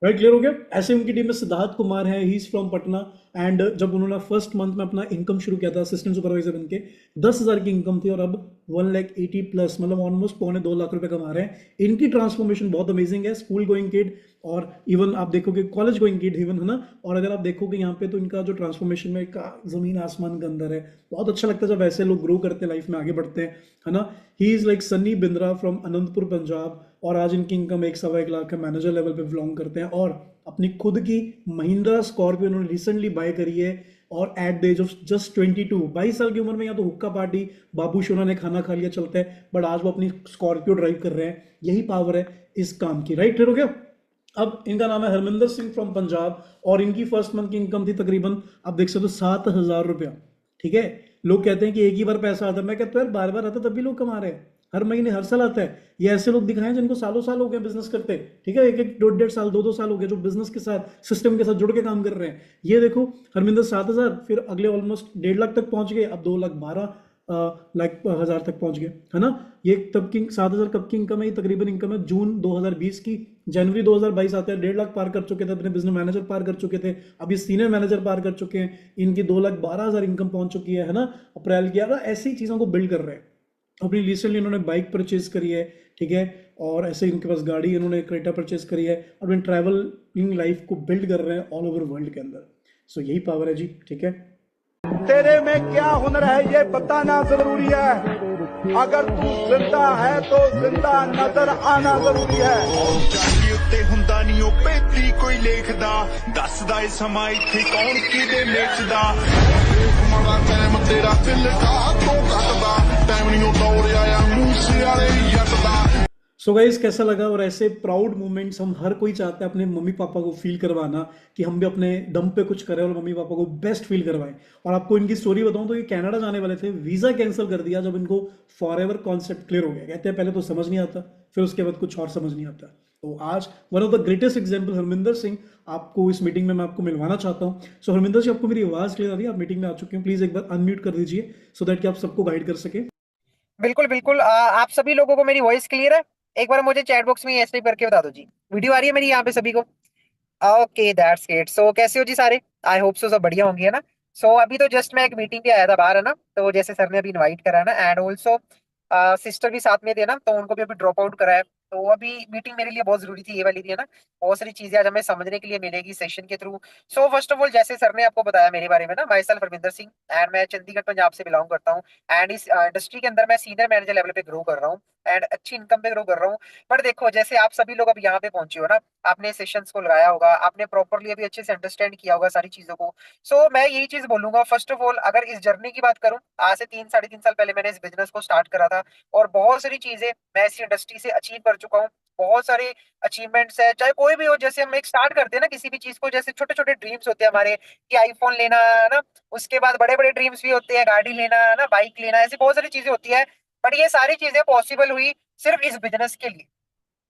राइट, क्लियर हो गया। ऐसे उनकी टीम में सिद्धार्थ कुमार है, ही इज फ्रॉम पटना। एंड जब उन्होंने फर्स्ट मंथ में अपना इनकम शुरू किया था असिस्टेंट सुपरवाइजर बन के, 10,000 की इनकम थी और अब 1,80,000 प्लस, मतलब ऑलमोस्ट पौने 2 लाख रुपए कमा रहे हैं। इनकी ट्रांसफॉर्मेशन बहुत अमेजिंग है। स्कूल गोइंग किड और इवन आप देखोगे कॉलेज गोइंग किड इवन, है ना। और अगर आप देखोगे यहाँ पे तो इनका जो ट्रांसफॉर्मेशन में का जमीन आसमान का अंदर है। बहुत अच्छा लगता है जब ऐसे लोग ग्रो करते हैं, लाइफ में आगे बढ़ते हैं, है ना। He is like Sunny Bindra from Anantapur Punjab, और आज इनकी इनकम 1 सवा 1 लाख है, मैनेजर लेवल पे बिलोंग करते हैं। और अपनी खुद की महिंद्रा स्कॉर्पियो उन्होंने रिसेंटली बाय करी है। और at the age of just 22 साल की उम्र में, या तो हुक्का पार्टी बाबू शोना ने खाना खा लिया चलता है, बट आज वो अपनी स्कॉर्पियो ड्राइव कर रहे हैं। यही पावर है इस काम की, राइट, हो गया। अब इनका नाम है हरमिंदर सिंह फ्रॉम पंजाब, और इनकी फर्स्ट मंथ की इनकम थी तकरीबन, आप देख सकते हो, 7,000 रुपया। ठीक है। लोग कहते हैं कि एक ही बार पैसा आता है, मैं कहता हूँ यार बार बार आता तब भी लोग कमा रहे हैं, हर महीने हर साल आता है। ये ऐसे लोग दिखाएं जिनको सालों साल हो गए बिजनेस करते, ठीक है, 1-1, 1.5 साल, 2-2 साल हो गए जो बिजनेस के साथ, सिस्टम के साथ जुड़ के काम कर रहे हैं। ये देखो, हरमिंदर 7,000, फिर अगले ऑलमोस्ट 1.5 लाख तक पहुंच गए, अब 2,12,000 तक पहुंच गए, है ना। ये तब की 7,000 कब की इनकम है, ये तकरीबन इनकम है जून 2020 की। जनवरी 2022 आते हैं, 1.5 लाख पार कर चुके थे, अपने बिजनेस मैनेजर पार कर चुके थे, अभी सीनियर मैनेजर पार कर चुके हैं। इनकी 2,12,000 इनकम पहुंच चुकी है ना। अप्रैल की ऐसी चीज़ों को बिल्ड कर रहे हैं। अपनी रिसेंटली इन्होंने बाइक परचेज करी है, ठीक है। और ऐसे इनके पास गाड़ी, इन्होंने क्रेटा परचेज करी है, और अपनी ट्रैवलिंग लाइफ को बिल्ड कर रहे हैं ऑल ओवर वर्ल्ड के अंदर। सो यही पावर है जी, ठीक है। तेरे में क्या हुनर है ये बताना जरूरी है। अगर तू जिंदा है तो जिंदा नजर आना जरूरी है। ਜਾਗੀ ਉੱਤੇ ਹੁੰਦਾ ਨਹੀਂ ਉਹ ਭੇਤੀ ਕੋਈ ਲੇਖਦਾ ਦੱਸਦਾ ਏ ਸਮਾਂ ਇੱਥੇ ਕੌਣ ਕਿਹਦੇ ਵੇਚਦਾ ਮਾੜਾ ਟਾਈਮ ਤੇਰਾ ਚੱਲਦਾ ਤੋਂ ਕੱਟਦਾ ਟਾਈਮ ਨਹੀਂ ਉਹ ਦੌਰ ਆਇਆ ਮੂਸੇ ਵਾਲੇ ਜੱਟ ਦਾ। सो गाइस, कैसा लगा। और ऐसे प्राउड मोमेंट्स हम हर कोई चाहता है अपने मम्मी पापा को फील करवाना, कि हम भी अपने दम पे कुछ करें और मम्मी पापा को बेस्ट फील करवाएं। और आपको इनकी स्टोरी बताऊं तो ये कनाडा जाने वाले थे, वीज़ा कैंसिल कर दिया जब इनको फॉर एवर कॉन्सेप्ट क्लियर हो गया। कहते हैं पहले तो समझ नहीं आता, फिर उसके बाद कुछ और समझ नहीं आता। तो आज one of the greatest example Harminder Singh, आपको इस मीटिंग में मैं आपको मिलवाना चाहता हूँ। सो हरमिंदर जी, आपको मेरी आवाज़ क्लियर आ रही है? आप मीटिंग में आ चुके हैं, प्लीज़ एक बार अनम्यूट कर दीजिए सो दैट कि आप सबको गाइड कर सके। बिल्कुल बिल्कुल। आप सभी लोगों को मेरी वॉइस क्लियर है? एक बार मुझे चैट बॉक्स में ऐसे करके बता दो जी। वीडियो आ रही है मेरी यहाँ पे सभी को? Okay, that's great. सो कैसे हो जी सारे? आई होप सो सब बढ़िया होंगे, है ना। सो अभी तो जस्ट मैं एक मीटिंग पे आया था बाहर, है ना। तो जैसे सर ने अभी इनवाइट करा ना, एंड ऑल्सो सिस्टर भी साथ में थे ना, तो उनको भी अभी ड्रॉप आउट कराया। तो अभी मीटिंग मेरे लिए बहुत जरूरी थी, ये वाली थी, है ना। बहुत सारी चीजें आज हमें समझने के लिए मिलेगी सेशन के through. So first of all, जैसे सर ने आपको बताया मेरे बारे में ना, my self Ravinder Singh, and मैं चंडीगढ़ पंजाब से बिलोंग करता हूँ। एंड इस इंडस्ट्री के अंदर मैं सीनियर मैनेजर लेवल पे ग्रो कर रहा हूँ, एंड अच्छी इनकम पे ग्रो कर रहा हूँ। बट देखो, जैसे आप सभी लोग अब यहाँ पे पहुंचे हो ना, आपने सेशंस को लगाया होगा, आपने प्रॉपरली अभी अच्छे से अंडरस्टैंड किया होगा सारी चीजों को। सो मैं यही चीज बोलूंगा, फर्स्ट ऑफ ऑल, अगर इस जर्नी की बात करूं, आज से 3-3.5 साल पहले मैंने इस बिजनेस को स्टार्ट करा था, और बहुत सारी चीजें मैं इस इंडस्ट्री से अचीव कर चुका हूँ। बहुत सारे अचीवमेंट्स है, चाहे कोई भी हो। जैसे हम एक स्टार्ट करते हैं ना किसी भी चीज को, जैसे छोटे छोटे ड्रीम्स होते हैं हमारे, कि आईफोन लेना, है ना। उसके बाद बड़े बड़े ड्रीम्स भी होते हैं, गाड़ी लेना, है ना, बाइक लेना, ऐसी बहुत सारी चीजें होती है। बट ये सारी चीजें पॉसिबल हुई सिर्फ इस बिजनेस के लिए।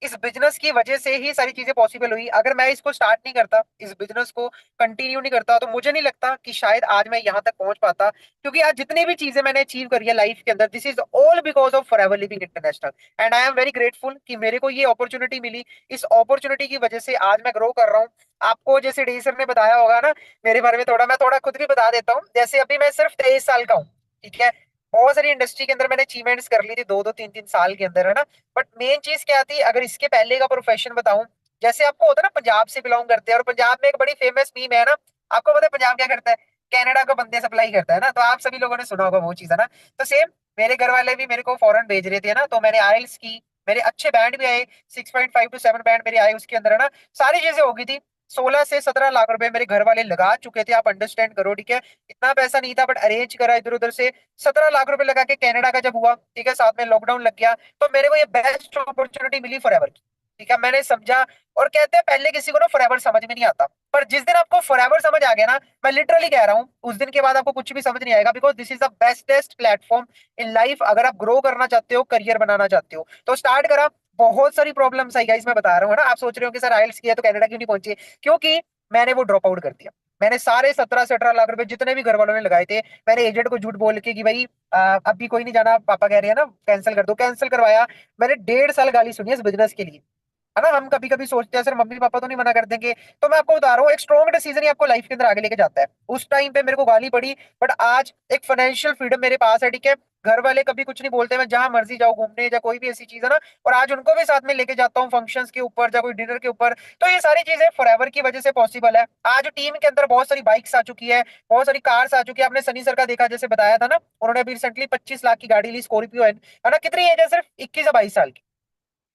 इस बिजनेस की वजह से ही सारी चीजें पॉसिबल हुई। अगर मैं इसको स्टार्ट नहीं करता, इस बिजनेस को कंटिन्यू नहीं करता, तो मुझे नहीं लगता कि शायद आज मैं यहाँ तक पहुंच पाता। क्योंकि आज जितनी भी चीजें मैंने अचीव करी है लाइफ के अंदर, this is all because of forever living international. And I am very grateful कि मेरे को ये अपॉर्चुनिटी मिली। इस अपॉर्चुनिटी की वजह से आज मैं ग्रो कर रहा हूँ। आपको जैसे डी सर ने बताया होगा ना मेरे बारे में, मैं थोड़ा खुद भी बता देता हूँ। जैसे अभी मैं सिर्फ 23 साल का हूँ, ठीक है। बहुत सारी इंडस्ट्री के अंदर मैंने अचीवमेंट्स कर ली थी 2-2, 3-3 साल के अंदर, है ना। बट मेन चीज क्या थी, अगर इसके पहले का प्रोफेशन बताऊं, जैसे आपको होता है ना, पंजाब से बिलोंग करते हैं, और पंजाब में एक बड़ी फेमस मीम है ना, आपको पता है पंजाब क्या करता है? कनाडा को बंदे सप्लाई करता है ना। तो आप सभी लोगों ने सुना होगा वो चीज, है ना। तो सेम मेरे घर वाले भी मेरे को फॉरेन भेज रहे थे ना, तो मैंने आइल्स की, मेरे अच्छे बैंड भी आए, 6.5 to 7 बैंड मेरे आए उसके अंदर, है ना। सारी चीजें हो गई थी। 16 से 17 लाख रुपए मेरे घर वाले लगा चुके थे, आप अंडरस्टैंड करो, ठीक है। इतना पैसा नहीं था, बट अरेंज करा इधर उधर से। 17 लाख रुपए लगा के कनाडा का जब हुआ, ठीक है, साथ में लॉकडाउन लग गया, तो मेरे को ये बेस्ट अपॉर्चुनिटी मिली फॉरएवर की, ठीक है। मैंने समझा, और कहते हैं पहले किसी को ना फॉरएवर समझ में नहीं आता, पर जिस दिन आपको फॉरएवर समझ आ गया ना, मैं लिटरली कह रहा हूँ, उस दिन के बाद आपको कुछ भी समझ नहीं आएगा। Because this is the bestest platform in life. अगर आप ग्रो करना चाहते हो, करियर बनाना चाहते हो, तो स्टार्ट करा। बहुत सारी प्रॉब्लम्स आई गाइस, मैं बता रहा हूँ, है ना। आप सोच रहे हो कि सर आइल्स किया तो कनाडा क्यों नहीं पहुंचे? क्योंकि मैंने वो ड्रॉप आउट कर दिया। मैंने सारे 17 से 18 लाख रुपए जितने भी घर वालों ने लगाए थे, मैंने एजेंट को झूठ बोल के कि भाई अभी कोई नहीं जाना, पापा कह रहे हैं ना कैंसिल कर दो, कैंसिल करवाया। मैंने 1.5 साल गाली सुनी इस बिजनेस के लिए। है ना। हम कभी कभी सोचते हैं सर मम्मी पापा तो नहीं मना कर देंगे, तो मैं आपको बता रहा हूँ एक स्ट्रॉन्ग डिसीजन ही आपको लाइफ के अंदर आगे लेके जाता है। उस टाइम पे मेरे को गाली पड़ी, बट आज एक फाइनेंशियल फ्रीडम मेरे पास है, ठीक है। घर वाले कभी कुछ नहीं बोलते, मैं जहां मर्जी जाऊँ घूमने या कोई भी ऐसी चीज है ना, और आज उनको भी साथ में लेके जाता हूँ फंक्शंस के ऊपर या कोई डिनर के ऊपर। तो ये सारी चीजें फॉरएवर की वजह से पॉसिबल है। आज टीम के अंदर बहुत सारी बाइक्स आ चुकी है, बहुत सारी कार्स आ चुकी है। आपने सनी सर का देखा, जैसे बताया था ना, उन्होंने अभी रिसेंटली 25 लाख की गाड़ी ली, स्कॉर्पियो है ना। कितनी एज है, सिर्फ 21 या 22 साल की।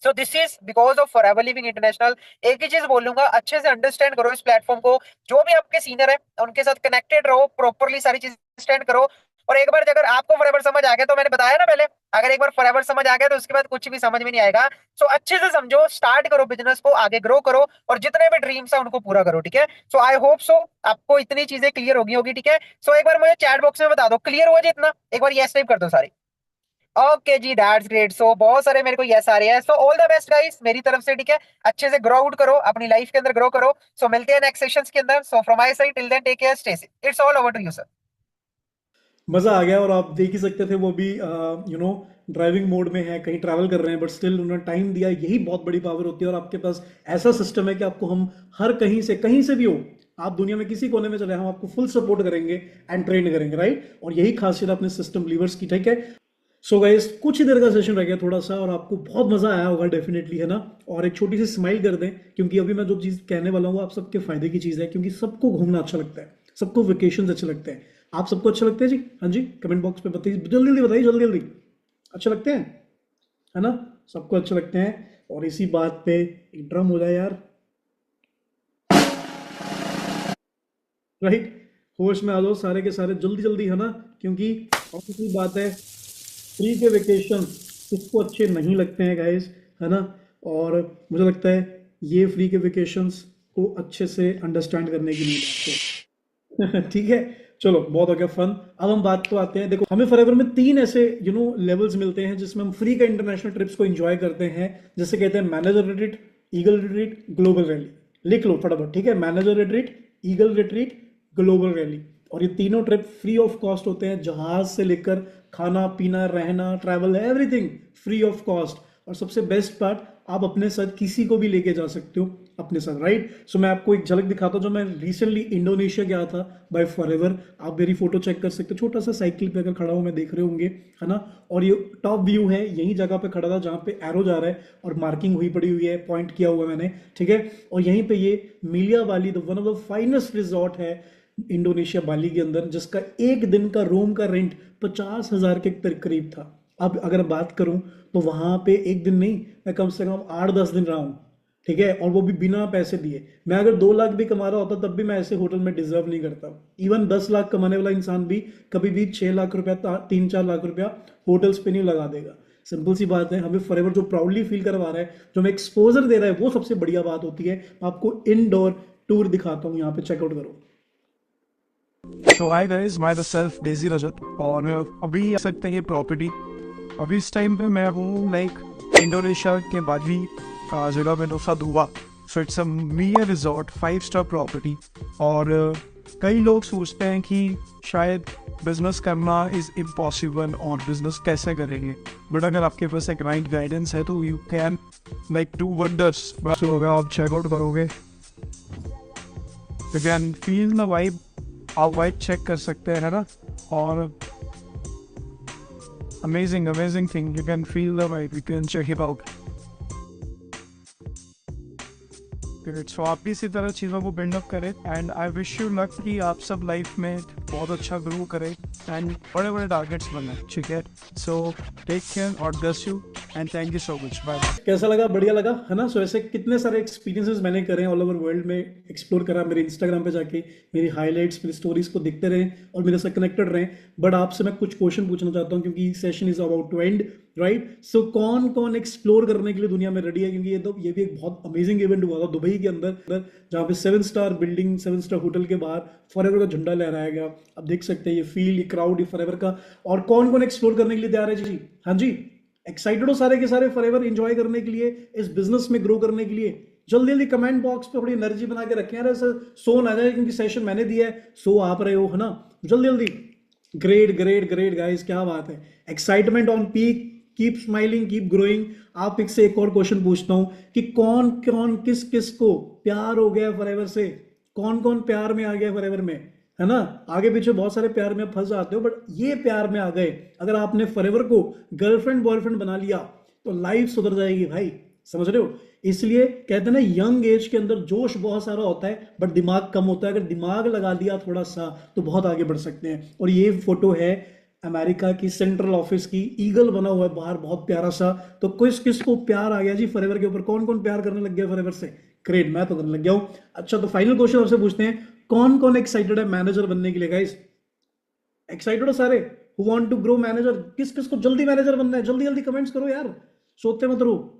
सो this is because of forever living international. एक ही चीज बोलूंगा, अच्छे से अंडरस्टैंड करो इस प्लेटफॉर्म को। जो भी आपके सीनियर है उनके साथ कनेक्टेड रहो, प्रॉपरली सारी चीज अंडरस्टैंड करो। और एक बार अगर आपको फॉरएवर समझ आ गया, तो मैंने बताया ना पहले, अगर एक बार फॉरएवर समझ आ गया तो उसके बाद कुछ भी समझ में नहीं आएगा। सो अच्छे से समझो, स्टार्ट करो बिजनेस को, आगे ग्रो करो, और जितने भी ड्रीम्स है उनको पूरा करो, ठीक है। सो आई होप सो आपको इतनी चीजें क्लियर होगी, ठीक है। सो एक बार मुझे चैट बॉक्स में बता दो, क्लियर हुआ जी इतना? एक बार यस टाइप कर दो सारे। ओके जी, दैट्स ग्रेट। सो बहुत सारे मेरे को यस आ रहे हैं। So all the best guys मेरी तरफ से, ठीक है। अच्छे से ग्रो आउट करो, अपनी लाइफ के अंदर ग्रो करो। सो मिलते हैं नेक्स्ट सेशंस के अंदर। So from my side till then take care, stay safe. It's all over to you sir. मज़ा आ गया। और आप देख ही सकते थे वो भी ड्राइविंग मोड में है, कहीं ट्रैवल कर रहे हैं, बट स्टिल उन्होंने टाइम दिया। यही बहुत बड़ी पावर होती है। और आपके पास ऐसा सिस्टम है कि आपको हम हर कहीं से भी हो, आप दुनिया में किसी कोने में चले, हम आपको फुल सपोर्ट करेंगे एंड ट्रेन करेंगे, राइट। और यही खासियत अपने सिस्टम लीवर्स की, ठीक है। सो गाइस, कुछ ही देर का सेशन रह गया थोड़ा सा, और आपको बहुत मजा आया होगा डेफिनेटली, है ना। और एक छोटी सी स्माइल कर दें, क्योंकि अभी मैं जो चीज़ कहने वाला हूँ आप सबके फायदे की चीज़ है, क्योंकि सबको घूमना अच्छा लगता है, सबको वेकेशन अच्छे लगते हैं। आप सबको अच्छे लगते हैं जी? हाँ जी, कमेंट बॉक्स पे बताइए, जल्दी जल्दी बताइए, जल्दी जल्दी। अच्छे लगते हैं, है ना, सबको अच्छे लगते हैं। और इसी बात पे एक ड्रम हो जाए यार, राइट। होश में आ जाओ सारे के सारे, जल्दी जल्दी, है ना। क्योंकि ऑब्वियसली बात है, फ्री के वेकेशन किसको अच्छे नहीं लगते हैं गाइस, है ना। और मुझे लगता है ये फ्री के वेकेशंस को अच्छे से अंडरस्टैंड करने की नीड है आपको। ठीक है, चलो बहुत हो गया फन। अब हम बात को आते हैं, देखो हमें फॉरएवर में 3 ऐसे लेवल्स मिलते हैं जिसमें हम फ्री का इंटरनेशनल ट्रिप्स को एंजॉय करते हैं। जैसे कहते हैं manager retreat, eagle retreat, global rally. लिख लो फटाफट, ठीक है। Manager retreat, eagle retreat, global rally. और ये तीनों ट्रिप फ्री ऑफ कॉस्ट होते हैं, जहाज से लेकर खाना पीना रहना travel everything free of cost. और सबसे बेस्ट पार्ट, आप अपने साथ किसी को भी लेके जा सकते हो अपने साथ, राइट। सो मैं आपको एक झलक दिखाता हूँ। जो मैं रिसेंटली इंडोनेशिया गया था बाय फॉरएवर, आप मेरी फोटो चेक कर सकते हो। छोटा सा साइकिल पे अगर खड़ा हूँ मैं, देख रहे होंगे, है ना। और ये टॉप व्यू है, यही जगह पे खड़ा था जहाँ पे एरो जा रहा है और मार्किंग हुई पड़ी हुई है, पॉइंट किया हुआ है मैंने, ठीक है। और यहीं पे ये Melia Bali, the one of the finest resort है इंडोनेशिया बाली के अंदर, जिसका एक दिन का रूम का रेंट 50,000 के करीब था। अब अगर बात करूं तो वहां पे एक दिन नहीं, मैं कम से कम 8-10 दिन रहा हूं, ठीक है। और वो भी बिना पैसे दिए। मैं अगर 2 लाख भी कमा रहा होता तब भी मैं ऐसे होटल में डिजर्व नहीं करता। इवन 10 लाख कमाने वाला इंसान भी कभी भी 6 लाख रुपया, 3-4 लाख रुपया होटल्स पे नहीं लगा देगा। सिंपल सी बात है, हमें फॉरएवर जो प्राउडली फील करवा रहा है, जो हमें एक्सपोजर दे रहा है, वो सबसे बढ़िया बात होती है। आपको इनडोर टूर दिखाता हूँ, यहाँ पे चेकआउट करो। तो hi guys, my the self Daisy Rajat. और अभी आ सकते हैं प्रॉपर्टी। अभी इस टाइम पे मैं हूँ लाइक इंडोनेशिया के बाली जिला में Nusa Dua. So it's a Mia resort, 5 star property. और कई लोग सोचते हैं कि शायद बिजनेस करना इज इम्पॉसिबल और बिजनेस कैसे करेंगे, बट अगर आपके पास एक राइट गाइडेंस है तो you can like do wonders. बस होगा, आप चेकआउट करोगे, you can feel the vibe, आप वाइब चेक कर सकते हैं, है ना। और amazing thing, you can feel the vibe, you can check it out. सो आप भी इसी तरह चीज़ों को बिल्डअप करें and I wish you luck कि आप सब लाइफ में बहुत अच्छा ग्रो करें एंड बड़े बड़े टारगेट्स बनाएं, ठीक है। सो टेक केयर और bless you and thank you so much, bye. कैसा लगा? बढ़िया लगा, है ना। सो ऐसे कितने सारे एक्सपीरियंसेस मैंने करे हैं ऑल ओवर वर्ल्ड में, एक्सप्लोर करा। मेरे इंस्टाग्राम पे जाके मेरी हाईलाइट्स, मेरी स्टोरीज को देखते रहें और मेरे साथ कनेक्टेड रहें। बट आपसे मैं कुछ क्वेश्चन पूछना चाहता हूँ, क्योंकि session is about to end, right. So कौन कौन एक्सप्लोर करने के लिए दुनिया में रेडी है? क्योंकि ये भी एक बहुत अमेजिंग इवेंट हुआ था दुबई के अंदर, जहाँ पे 7 स्टार बिल्डिंग, 7 स्टार होटल के बाहर फॉरएवर का झंडा लहराया गया। अब देख सकते हैं ये फील, ये क्राउड, ये फॉरएवर का। और कौन कौन एक्सप्लोर करने के लिए तैयार है जी? हाँ जी, एक्साइटेड हो सारे के सारे फॉरएवर एंजॉय करने के लिए, इस बिजनेस में ग्रो करने के लिए? जल्दी जल्दी कमेंट बॉक्स पे थोड़ी एनर्जी बना के रखें यार, ऐसा सो ना जाए, क्योंकि सेशन मैंने दिया है, सो आप रहे हो, है ना। जल्दी जल्दी। ग्रेट ग्रेट ग्रेट गाइस, क्या बात है। Excitement on peak, keep smiling, keep growing. आप एक से एक और क्वेश्चन पूछता हूं कि कौन कौन किस किस को प्यार हो गया फॉरएवर से, कौन कौन प्यार में आ गया फॉरएवर में, है ना। आगे पीछे बहुत सारे प्यार में फंस जाते हो, बट ये प्यार में आ गए, अगर आपने फॉरएवर को गर्लफ्रेंड बॉयफ्रेंड बना लिया तो लाइफ सुधर जाएगी भाई, समझ रहे हो। इसलिए कहते हैं ना, यंग एज के अंदर जोश बहुत सारा होता है बट दिमाग कम होता है। अगर दिमाग लगा दिया थोड़ा सा तो बहुत आगे बढ़ सकते हैं। और ये फोटो है अमेरिका की सेंट्रल ऑफिस की, ईगल बना हुआ है बाहर, बहुत प्यारा सा। तो किस किस को प्यार आ गया जी फॉरएवर के ऊपर, कौन कौन प्यार करने लग गया फॉरएवर से? ग्रेट, मैं तो करने लग गया हूं। अच्छा, तो फाइनल क्वेश्चन आपसे पूछते हैं, कौन कौन एक्साइटेड है मैनेजर बनने के लिए गाइस? एक्साइटेड हो सारे? Who want to grow manager? किस किस को जल्दी मैनेजर बनना है? जल्दी जल्दी कमेंट्स करो यार, सोचते मत रहो।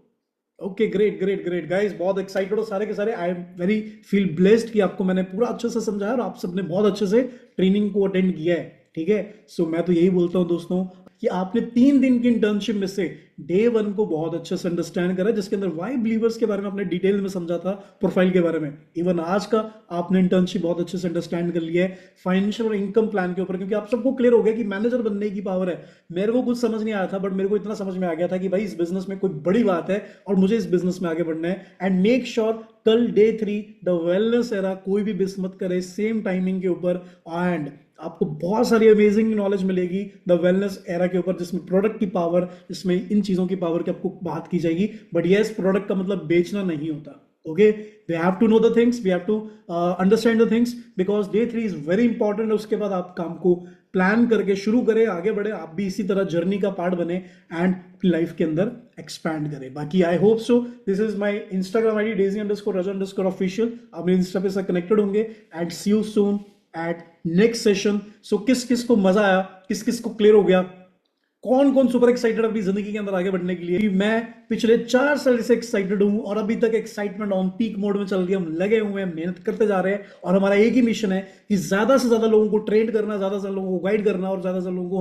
Okay, great great great guys, बहुत एक्साइटेड हो सारे के सारे। I am very feel blessed कि आपको मैंने पूरा अच्छे से समझाया और आप सबने बहुत अच्छे से ट्रेनिंग को अटेंड किया है, ठीक है। सो मैं तो यही बोलता हूं दोस्तों कि आपने 3 दिन की इंटर्नशिप में से डे 1 को बहुत अच्छे से अंडरस्टैंड करा, जिसके अंदर वाई बिलीवर्स के बारे में आपने डिटेल में समझा था, प्रोफाइल के बारे में। इवन आज का आपने इंटर्नशिप बहुत अच्छे से अंडरस्टैंड कर लिया है फाइनेंशियल और इनकम प्लान के ऊपर, क्योंकि आप सबको क्लियर हो गया कि मैनेजर बनने की पावर है। मेरे को कुछ समझ नहीं आया था, बट मेरे को इतना समझ में आ गया था कि भाई इस बिजनेस में कोई बड़ी बात है और मुझे इस बिजनेस में आगे बढ़ना है। एंड मेक श्योर कल डे 3 द वेलनेस एरा कोई भी मिस मत करे, सेम टाइमिंग के ऊपर। एंड आपको बहुत सारी अमेजिंग नॉलेज मिलेगी द वेलनेस एरा के ऊपर, जिसमें प्रोडक्ट की पावर, जिसमें इन चीजों की पावर की आपको बात की जाएगी। बट यस, प्रोडक्ट का मतलब बेचना नहीं होता। Okay, we have to know the things, we have to understand the things, because day 3 is very important. उसके बाद आप काम को प्लान करके शुरू करें, आगे बढ़े, आप भी इसी तरह जर्नी का पार्ट बने एंड लाइफ के अंदर एक्सपैंड करें। बाकी I hope so. This is my Instagram ID daisy_raja_official। आप मेरे इंस्टा पे से कनेक्टेड होंगे and see you soon at next session. So किस किस को मजा आया, किस किस को क्लियर हो गया, कौन कौन सुपर एक्साइटेड अपनी जिंदगी के अंदर आगे बढ़ने के लिए? मैं पिछले 4 साल से एक्साइटेड हूं और अभी तक एक्साइटमेंट ऑन पीक मोड में चल रही है। हम लगे हुए हैं, मेहनत करते जा रहे हैं और हमारा एक ही मिशन है कि ज्यादा से ज्यादा लोगों को ट्रेन करना, ज्यादा से ज्यादा लोगों को गाइड करना और ज्यादा से ज्यादा लोगों को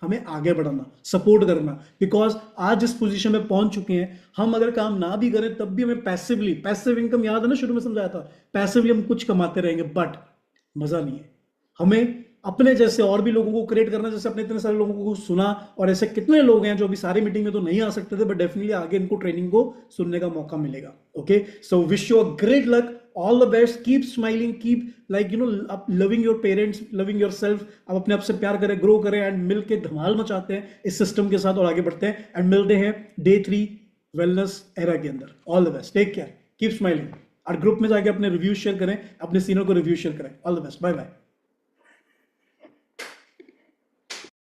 हमें आगे बढ़ाना, सपोर्ट करना। बिकॉज आज जिस पोजीशन में पहुंच चुके हैं, हम अगर काम ना भी करें तब भी हमें पैसिव इनकम, याद है ना शुरू में समझाया था, पैसिवली हम कुछ कमाते रहेंगे, बट मजा नहीं है। हमें अपने जैसे और भी लोगों को क्रिएट करना, जैसे अपने इतने सारे लोगों को सुना, और ऐसे कितने लोग हैं जो अभी सारी मीटिंग में तो नहीं आ सकते थे, बट डेफिनेटली आगे इनको ट्रेनिंग को सुनने का मौका मिलेगा। Okay, so wish you a great luck, all the best, keep smiling, keep like loving your parents, loving your self. आप अपने आप से प्यार करें, ग्रो करें एंड मिल के धमाल मचाते हैं इस सिस्टम के साथ और आगे बढ़ते हैं एंड मिलते हैं डे 3 वेलनेस एरा के अंदर। All the best, take care, keep smiling. और ग्रुप में जाके अपने रिव्यू शेयर करें, अपने सीनियर को रिव्यू शेयर करें। All the best, bye bye.